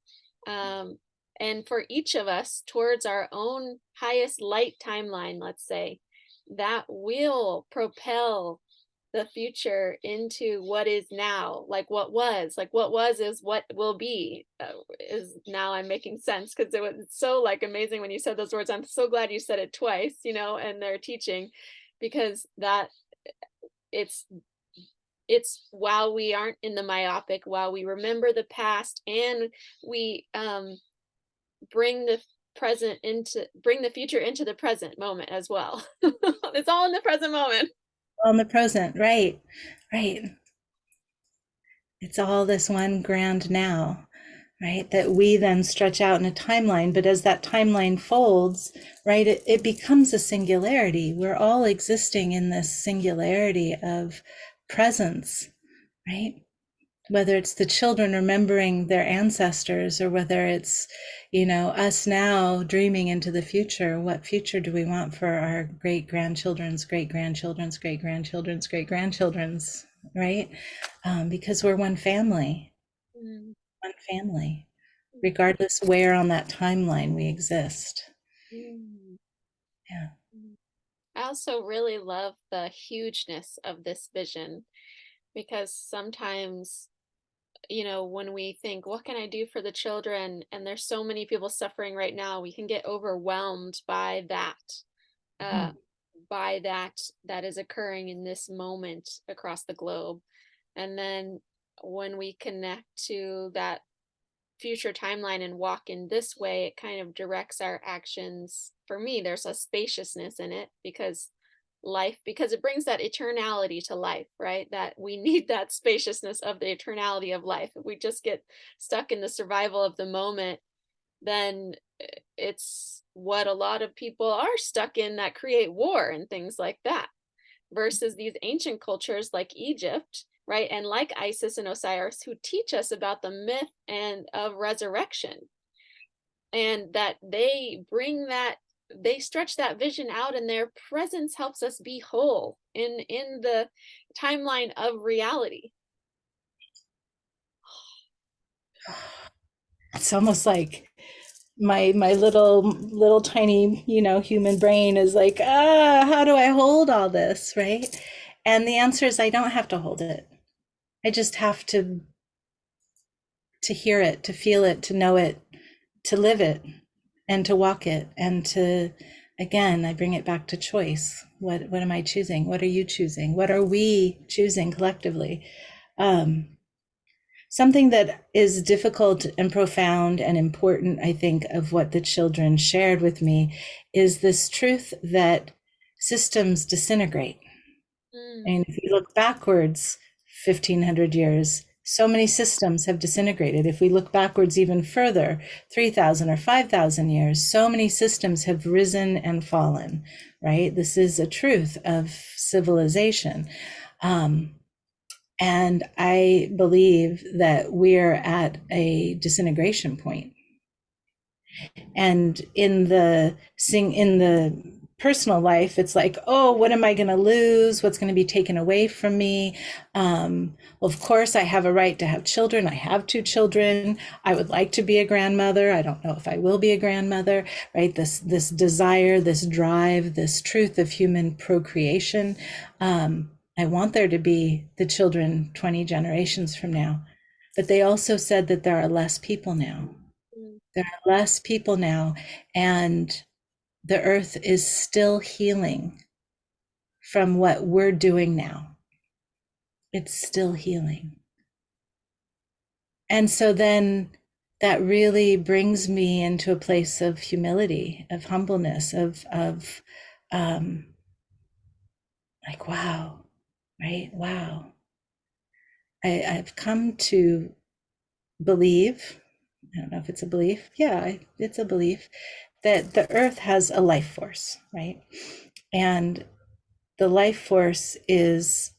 um, and for each of us towards our own highest light timeline, let's say, that will propel the future into what is now, like what was is what will be, is now I'm making sense, because it was so like amazing when you said those words. I'm so glad you said it twice, and they're teaching, because that it's while we aren't in the myopic, while we remember the past, and we bring the bring the future into the present moment as well. It's all in the present moment. On the present, right, right. It's all this one grand now, right? That we then stretch out in a timeline. But as that timeline folds, right, it becomes a singularity. We're all existing in this singularity of presence, right? Whether it's the children remembering their ancestors, or whether it's, us now dreaming into the future. What future do we want for our great grandchildren's great grandchildren's great grandchildren's great grandchildren's, right? Because we're Mm, one family, mm, regardless where on that timeline we exist. mm, Yeah. mm. I also really love the hugeness of this vision, because sometimes, when we think, what can I do for the children? And there's so many people suffering right now, we can get overwhelmed uh, Mhm. by that is occurring in this moment across the globe. And then when we connect to that future timeline and walk in this way, it kind of directs our actions. For me, there's a spaciousness in it, because it brings that eternality to life, right? That we need that spaciousness of the eternality of life. If we just get stuck in the survival of the moment, then it's what a lot of people are stuck in, that create war and things like that, versus these ancient cultures like Egypt, right? And like Isis and Osiris, who teach us about the myth and of resurrection, and that they stretch that vision out, and their presence helps us be whole in the timeline of reality. It's almost like my little tiny, human brain is like, how do I hold all this, right? And the answer is, I don't have to hold it. I just have to hear it, to feel it, to know it, to live it, and to walk it, and to, again, I bring it back to choice. What am I choosing? What are you choosing? What are we choosing collectively? Something that is difficult and profound and important, I think, of what the children shared with me is this truth that systems disintegrate. Mm, And if you look backwards 1500 years, so many systems have disintegrated. If we look backwards even further, 3000 or 5000 years, so many systems have risen and fallen, right? This is a truth of civilization. And I believe that we're at a disintegration point. And in the personal life, it's like, oh, what am I going to lose? What's going to be taken away from me? Well, of course, I have a right to have children. I have 2 children. I would like to be a grandmother. I don't know if I will be a grandmother, right? This desire, this drive, this truth of human procreation. I want there to be the children 20 generations from now. But they also said that there are less people now. mm, There are less people now, and the earth is still healing from what we're doing now. It's still healing. And so then that really brings me into a place of humility, of humbleness, of like, wow, right? Wow. I've come to believe, I don't know if it's a belief. Yeah, it's a belief that the earth has a life force, right? And the life force is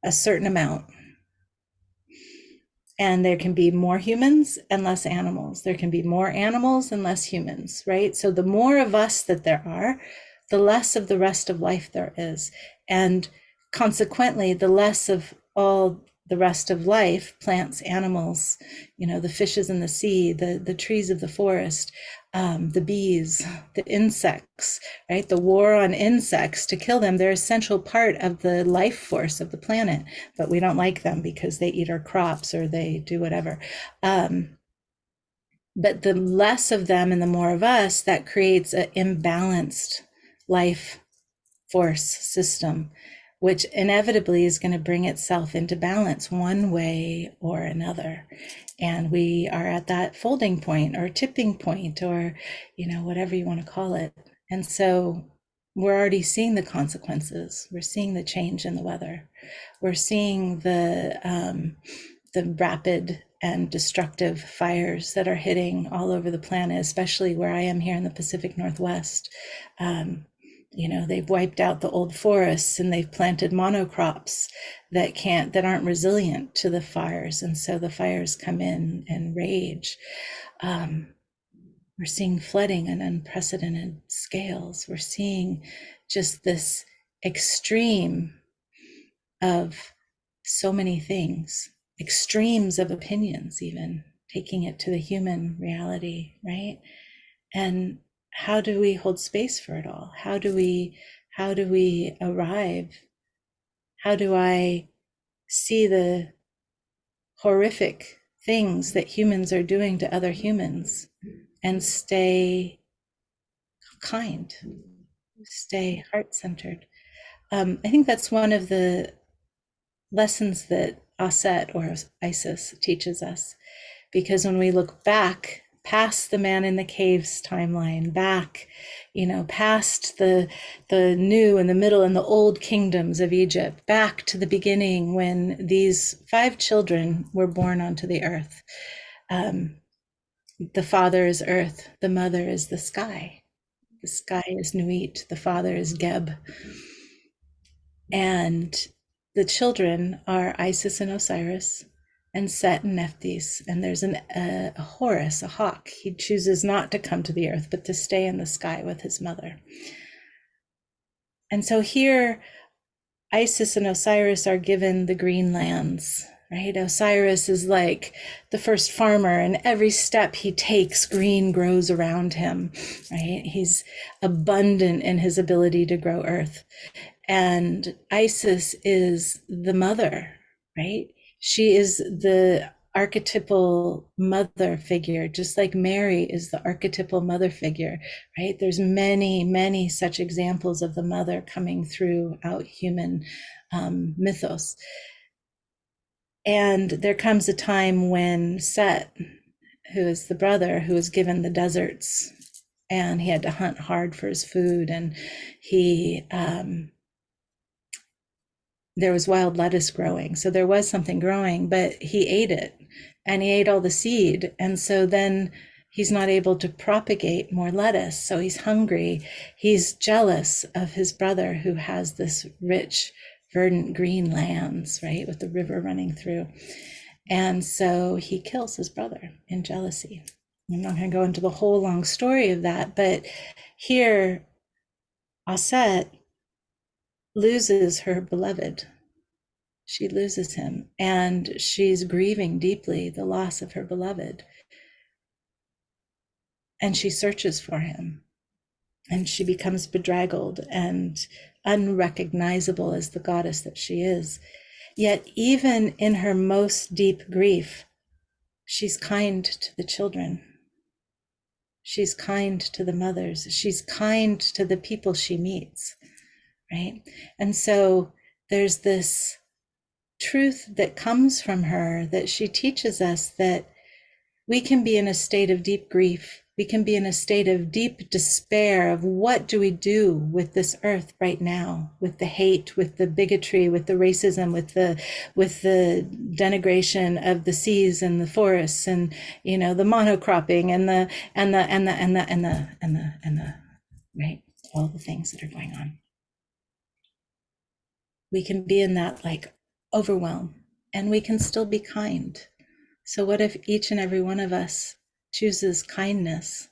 a certain amount. And there can be more humans and less animals. There can be more animals and less humans, right? So the more of us that there are, the less of the rest of life there is. And consequently, the less of all the rest of life, plants, animals, the fishes in the sea, the trees of the forest, the bees, the insects, right? The war on insects to kill them, they're an essential part of the life force of the planet, but we don't like them because they eat our crops or they do whatever. But the less of them and the more of us, that creates an imbalanced life force system, which inevitably is going to bring itself into balance one way or another. And we are at that folding point or tipping point or, whatever you want to call it. And so we're already seeing the consequences. We're seeing the change in the weather. We're seeing the rapid and destructive fires that are hitting all over the planet, especially where I am here in the Pacific Northwest. They've wiped out the old forests and they've planted monocrops that aren't resilient to the fires. And so the fires come in and rage. We're seeing flooding on unprecedented scales. We're seeing just this extreme of so many things, extremes of opinions, even taking it to the human reality, right? And how do we hold space for it all? How do we arrive? How do I see the horrific things that humans are doing to other humans and stay kind, stay heart-centered? I think that's one of the lessons that Aset or Isis teaches us, because when we look back past the man in the caves timeline, back, past the new and the middle and the old kingdoms of Egypt, back to the beginning when these 5 children were born onto the earth. The father is earth, the mother is the sky. The sky is Nuit, the father is Geb. And the children are Isis and Osiris, and Set and Nephthys. And there's a Horus, a hawk. He chooses not to come to the earth, but to stay in the sky with his mother. And so here, Isis and Osiris are given the green lands, right? Osiris is like the first farmer, and every step he takes, green grows around him, right? He's abundant in his ability to grow earth. And Isis is the mother, right? She is the archetypal mother figure, just like Mary is the archetypal mother figure, right? There's many, many such examples of the mother coming throughout human mythos. And there comes a time when Set, who is the brother, who is given the deserts, and he had to hunt hard for his food, and he there was wild lettuce growing. So there was something growing, but he ate it and he ate all the seed. And so then he's not able to propagate more lettuce. So he's hungry. He's jealous of his brother who has this rich, verdant green lands, right, with the river running through. And so he kills his brother in jealousy. I'm not going to go into the whole long story of that, but here Aset loses her beloved. She loses him, and she's grieving deeply the loss of her beloved. And she searches for him, and she becomes bedraggled and unrecognizable as the goddess that she is. Yet even in her most deep grief, she's kind to the children. She's kind to the mothers. She's kind to the people she meets, right? And so there's this truth that comes from her that she teaches us, that we can be in a state of deep grief We can be in a state of deep despair of what do we do with this earth right now, with the hate, with the bigotry, with the racism, with the denigration of the seas and the forests, and you know, the monocropping and the right, all the things that are going on. We can be in that like overwhelm, and we can still be kind. So what if each and every one of us chooses kindness?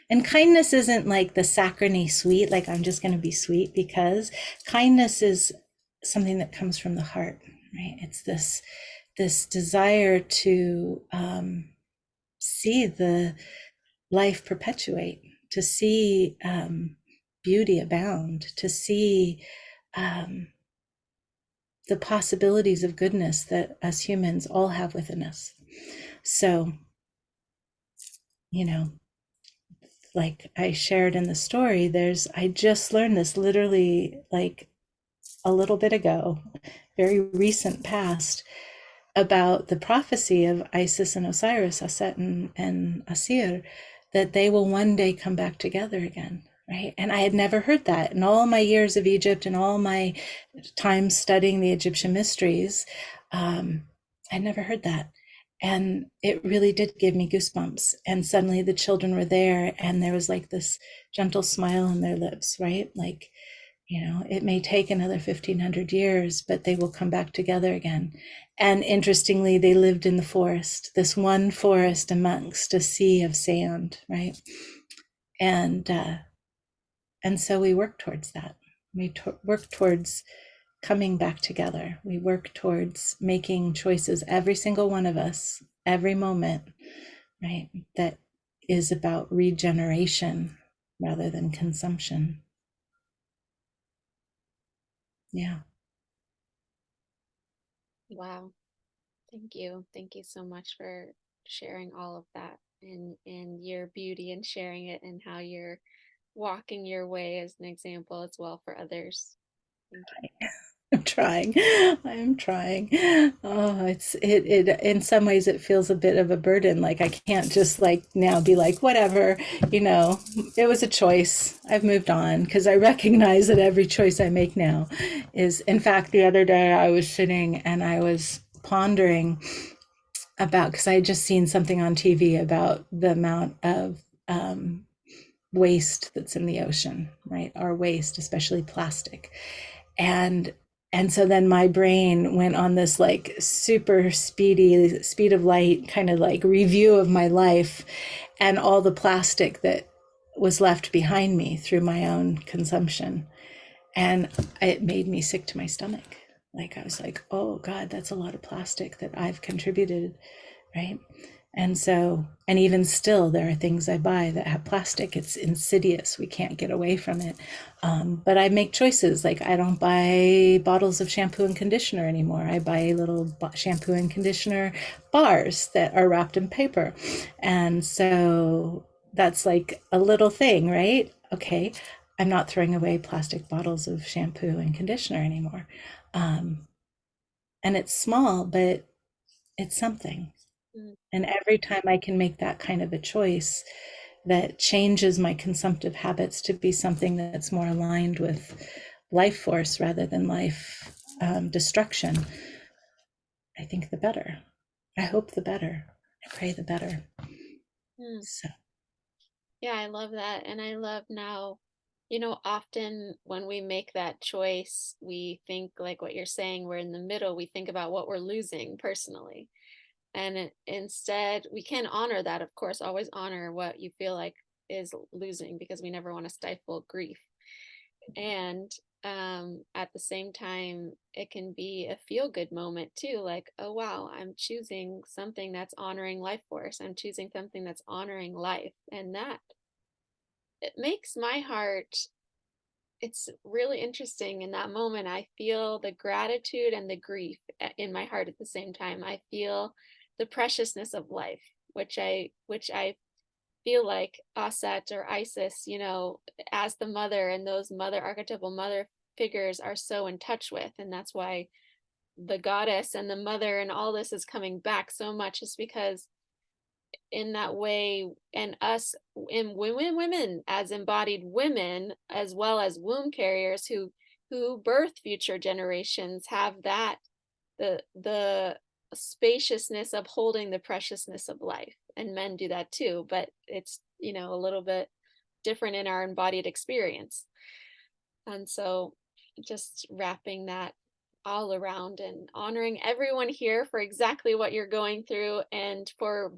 And kindness isn't like the saccharine sweet, like I'm just going to be sweet, because kindness is something that comes from the heart, right? It's this desire to see the life perpetuate, to see beauty abound, to see the possibilities of goodness that us humans all have within us. So, you know, like I shared in the story, I just learned this literally like a little bit ago, very recent past, about the prophecy of Isis and Osiris, Aset and Asir, that they will one day come back together again. Right. And I had never heard that in all my years of Egypt and all my time studying the Egyptian mysteries. I'd never heard that. And it really did give me goosebumps. And suddenly the children were there, and there was like this gentle smile on their lips, right? Like, you know, it may take another 1500 years, but they will come back together again. And interestingly, they lived in the forest, this one forest amongst a sea of sand, right? And so we work towards that. We work towards coming back together. We work towards making choices, every single one of us, every moment, right? That is about regeneration rather than consumption. Yeah. Wow. Thank you. Thank you so much for sharing all of that and your beauty and sharing it and how you're walking your way as an example as well for others. Thank you. I'm trying. I'm trying. Oh, it in some ways it feels a bit of a burden. Like I can't just like now be like, whatever, you know, it was a choice. I've moved on because I recognize that every choice I make now is, in fact, the other day I was sitting and I was pondering about, because I had just seen something on TV about the amount of waste that's in the ocean, right? Our waste, especially plastic. And and so then my brain went on this like super speedy speed of light kind of like review of my life and all the plastic that was left behind me through my own consumption. And it made me sick to my stomach. Like I was like, oh God, that's a lot of plastic that I've contributed, right? And so, and even still, there are things I buy that have plastic. It's insidious. We can't get away from it. But I make choices. Like I don't buy bottles of shampoo and conditioner anymore. I buy little shampoo and conditioner bars that are wrapped in paper. And so that's like a little thing, right? Okay, I'm not throwing away plastic bottles of shampoo and conditioner anymore. And it's small, but it's something. Mm, And every time I can make that kind of a choice that changes my consumptive habits to be something that's more aligned with life force rather than life destruction, I think the better. I hope the better. I pray the better. mm. So, Yeah, I love that. And I love now, often when we make that choice, we think like what you're saying, we're in the middle, we think about what we're losing personally. And instead, we can honor that, of course, always honor what you feel like is losing because we never want to stifle grief. And at the same time, it can be a feel good moment too. Like, oh, wow, I'm choosing something that's honoring life force. I'm choosing something that's honoring life. And that it makes my heart, it's really interesting in that moment. I feel the gratitude and the grief in my heart at the same time. I feel the preciousness of life, which I feel like Aset or Isis, as the mother and those mother archetypal mother figures are so in touch with. And that's why the goddess and the mother and all this is coming back so much, is because in that way, and us in women as embodied women, as well as womb carriers who birth future generations, have that the spaciousness of holding the preciousness of life. And men do that too, but it's, a little bit different in our embodied experience. And so just wrapping that all around and honoring everyone here for exactly what you're going through, and for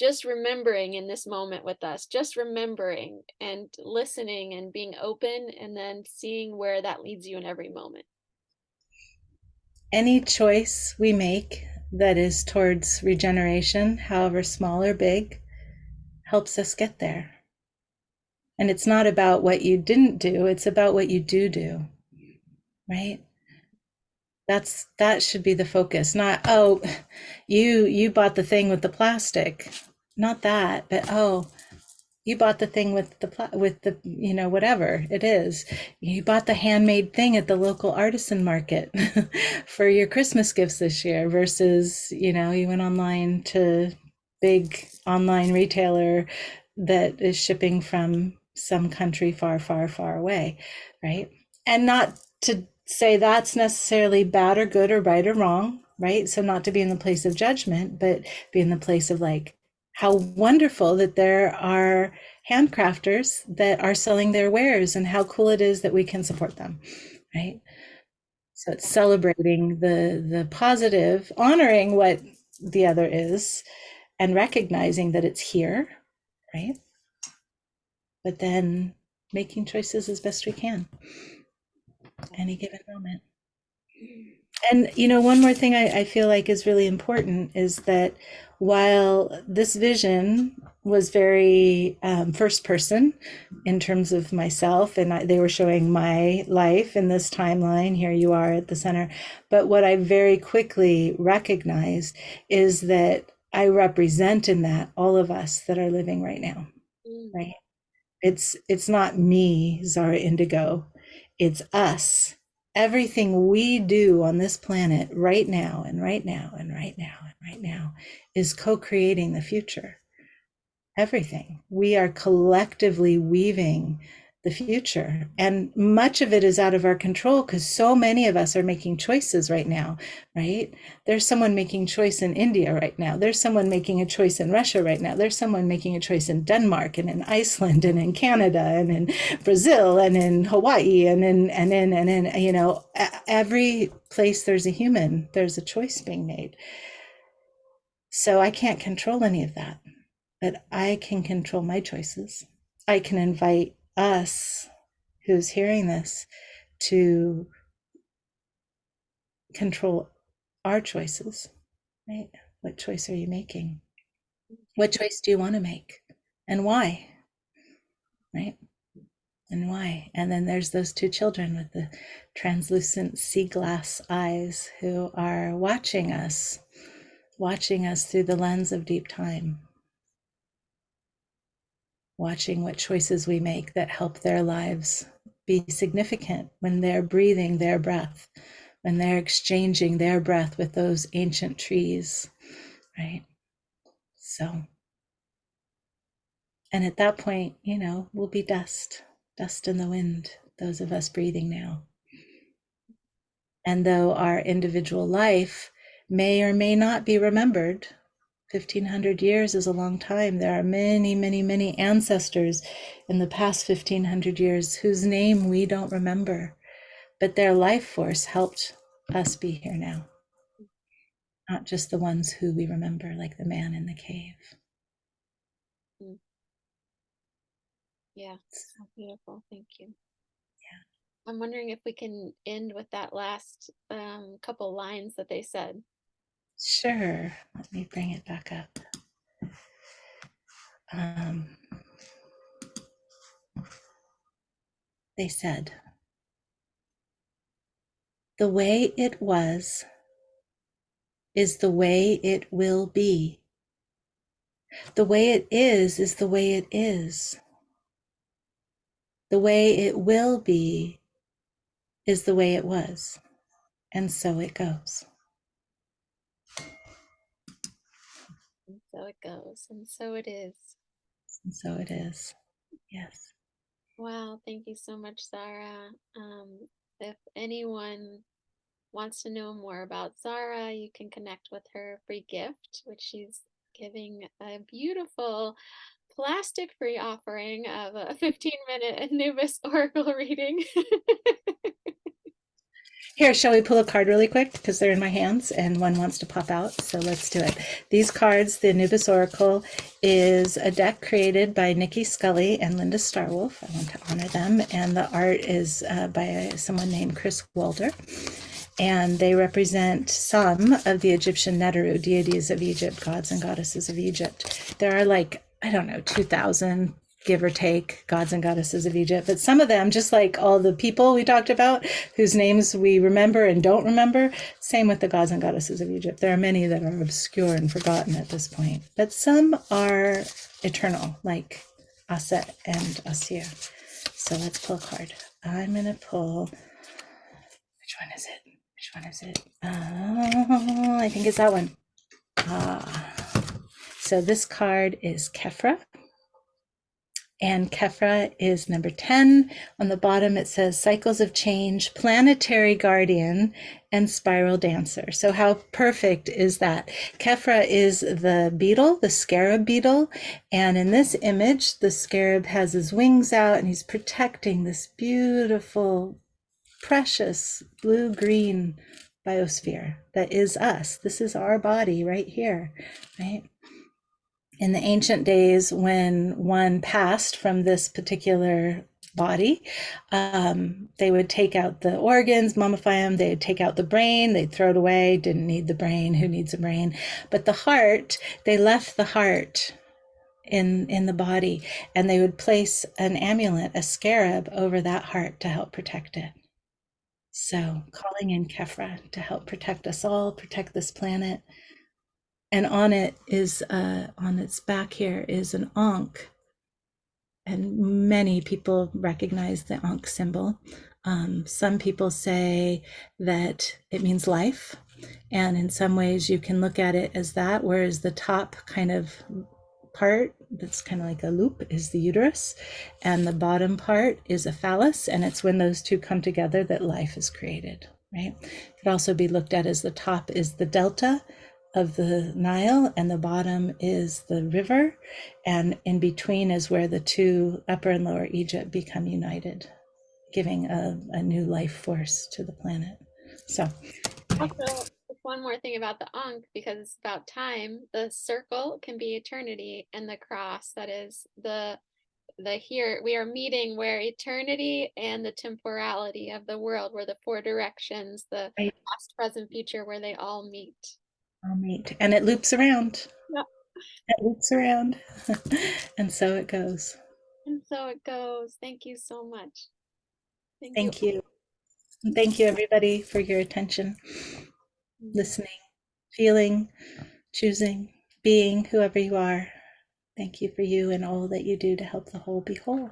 just remembering in this moment with us, just remembering and listening and being open, and then seeing where that leads you in every moment. Any choice we make that is towards regeneration, however small or big, helps us get there. And it's not about what you didn't do, it's about what you do, right? That should be the focus, not, oh, you bought the thing with the plastic. Not that, but oh, you bought the thing with the whatever it is. You bought the handmade thing at the local artisan market for your Christmas gifts this year versus, you went online to big online retailer that is shipping from some country far, far, far away, right? And not to say that's necessarily bad or good or right or wrong, right? So not to be in the place of judgment, but be in the place of like, how wonderful that there are handcrafters that are selling their wares, and how cool it is that we can support them, right? So it's celebrating the positive, honoring what the other is, and recognizing that it's here, right? But then making choices as best we can any given moment. And one more thing I feel like is really important is that while this vision was very first person in terms of myself, and they were showing my life in this timeline, here you are at the center, but what I very quickly recognized is that I represent in that all of us that are living right now, Mm. right? It's not me, Zahra Indigo. It's us. Everything we do on this planet right now and right now and right now and right now is co-creating the future. Everything. We are collectively weaving the future. And much of it is out of our control because so many of us are making choices right now, right? There's someone making choice in India right now. There's someone making a choice in Russia right now. There's someone making a choice in Denmark and in Iceland and in Canada and in Brazil and in Hawaii and in every place there's a human, there's a choice being made. So I can't control any of that, but I can control my choices. I can invite us who's hearing this to control our choices, right? What choice are you making? What choice do you want to make? And why? Right? And why? And then there's those two children with the translucent sea glass eyes who are watching us through the lens of deep time, watching what choices we make that help their lives be significant when they're breathing their breath, when they're exchanging their breath with those ancient trees, right? So, and at that point, we'll be dust in the wind, those of us breathing now. And though our individual life may or may not be remembered, 1,500 years is a long time. There are many, many, many ancestors in the past 1,500 years whose name we don't remember, but their life force helped us be here now. Not just the ones who we remember, like the man in the cave. Mm. Yeah, so beautiful. Thank you. Yeah. I'm wondering if we can end with that last couple lines that they said. Sure. Let me bring it back up. They said, "The way it was is the way it will be. The way it is the way it is. The way it will be is the way it was. And so it goes." So it goes, and so it is. And so it is. Yes. Wow, thank you so much, Zahra. If anyone wants to know more about Zahra, you can connect with her free gift, which she's giving a beautiful plastic-free offering of a 15-minute Anubis Oracle reading. Here, shall we pull a card really quick? Because they're in my hands and one wants to pop out. So let's do it. These cards, the Anubis Oracle, is a deck created by Nikki Scully and Linda Starwolf. I want to honor them. And the art is by someone named Chris Walder. And they represent some of the Egyptian Neteru, deities of Egypt, gods and goddesses of Egypt. There are like, I don't know, 2,000 give or take, gods and goddesses of Egypt. But some of them, just like all the people we talked about, whose names we remember and don't remember, same with the gods and goddesses of Egypt. There are many that are obscure and forgotten at this point. But some are eternal, like Aset and Asir. So let's pull a card. I'm going to pull, which one is it? Which one is it? I think it's that one. So this card is Kefra. And Kefra is number 10. On the bottom, it says Cycles of Change, Planetary Guardian, and Spiral Dancer. So how perfect is that? Kefra is the beetle, the scarab beetle. And in this image, the scarab has his wings out and he's protecting this beautiful, precious blue-green biosphere that is us. This is our body right here, right? In the ancient days, when one passed from this particular body, they would take out the organs, mummify them, they'd take out the brain, they'd throw it away, didn't need the brain, who needs a brain? But the heart, they left the heart in the body, and they would place an amulet, a scarab, over that heart to help protect it. So calling in Kefra to help protect us all, protect this planet. And on it is, on its back here is an Ankh. And many people recognize the Ankh symbol. Some people say that it means life. And in some ways you can look at it as that, whereas the top kind of part that's kind of like a loop is the uterus, and the bottom part is a phallus, and it's when those two come together that life is created, right? It could also be looked at as the top is the delta of the Nile and the bottom is the river, and in between is where the two, Upper and Lower Egypt, become united, giving a new life force to the planet. So Also, one more thing about the Ankh, because it's about time. The circle can be eternity, and the cross, that is the here we are meeting where eternity and the temporality of the world, where the four directions, the right, past, present, future, where they all meet. I'll meet, and it loops around. Yeah. It loops around, and so it goes. And so it goes. Thank you so much. Thank you. Thank you. And thank you, everybody, for your attention, Mm. listening, feeling, choosing, being whoever you are. Thank you for you and all that you do to help the whole be whole.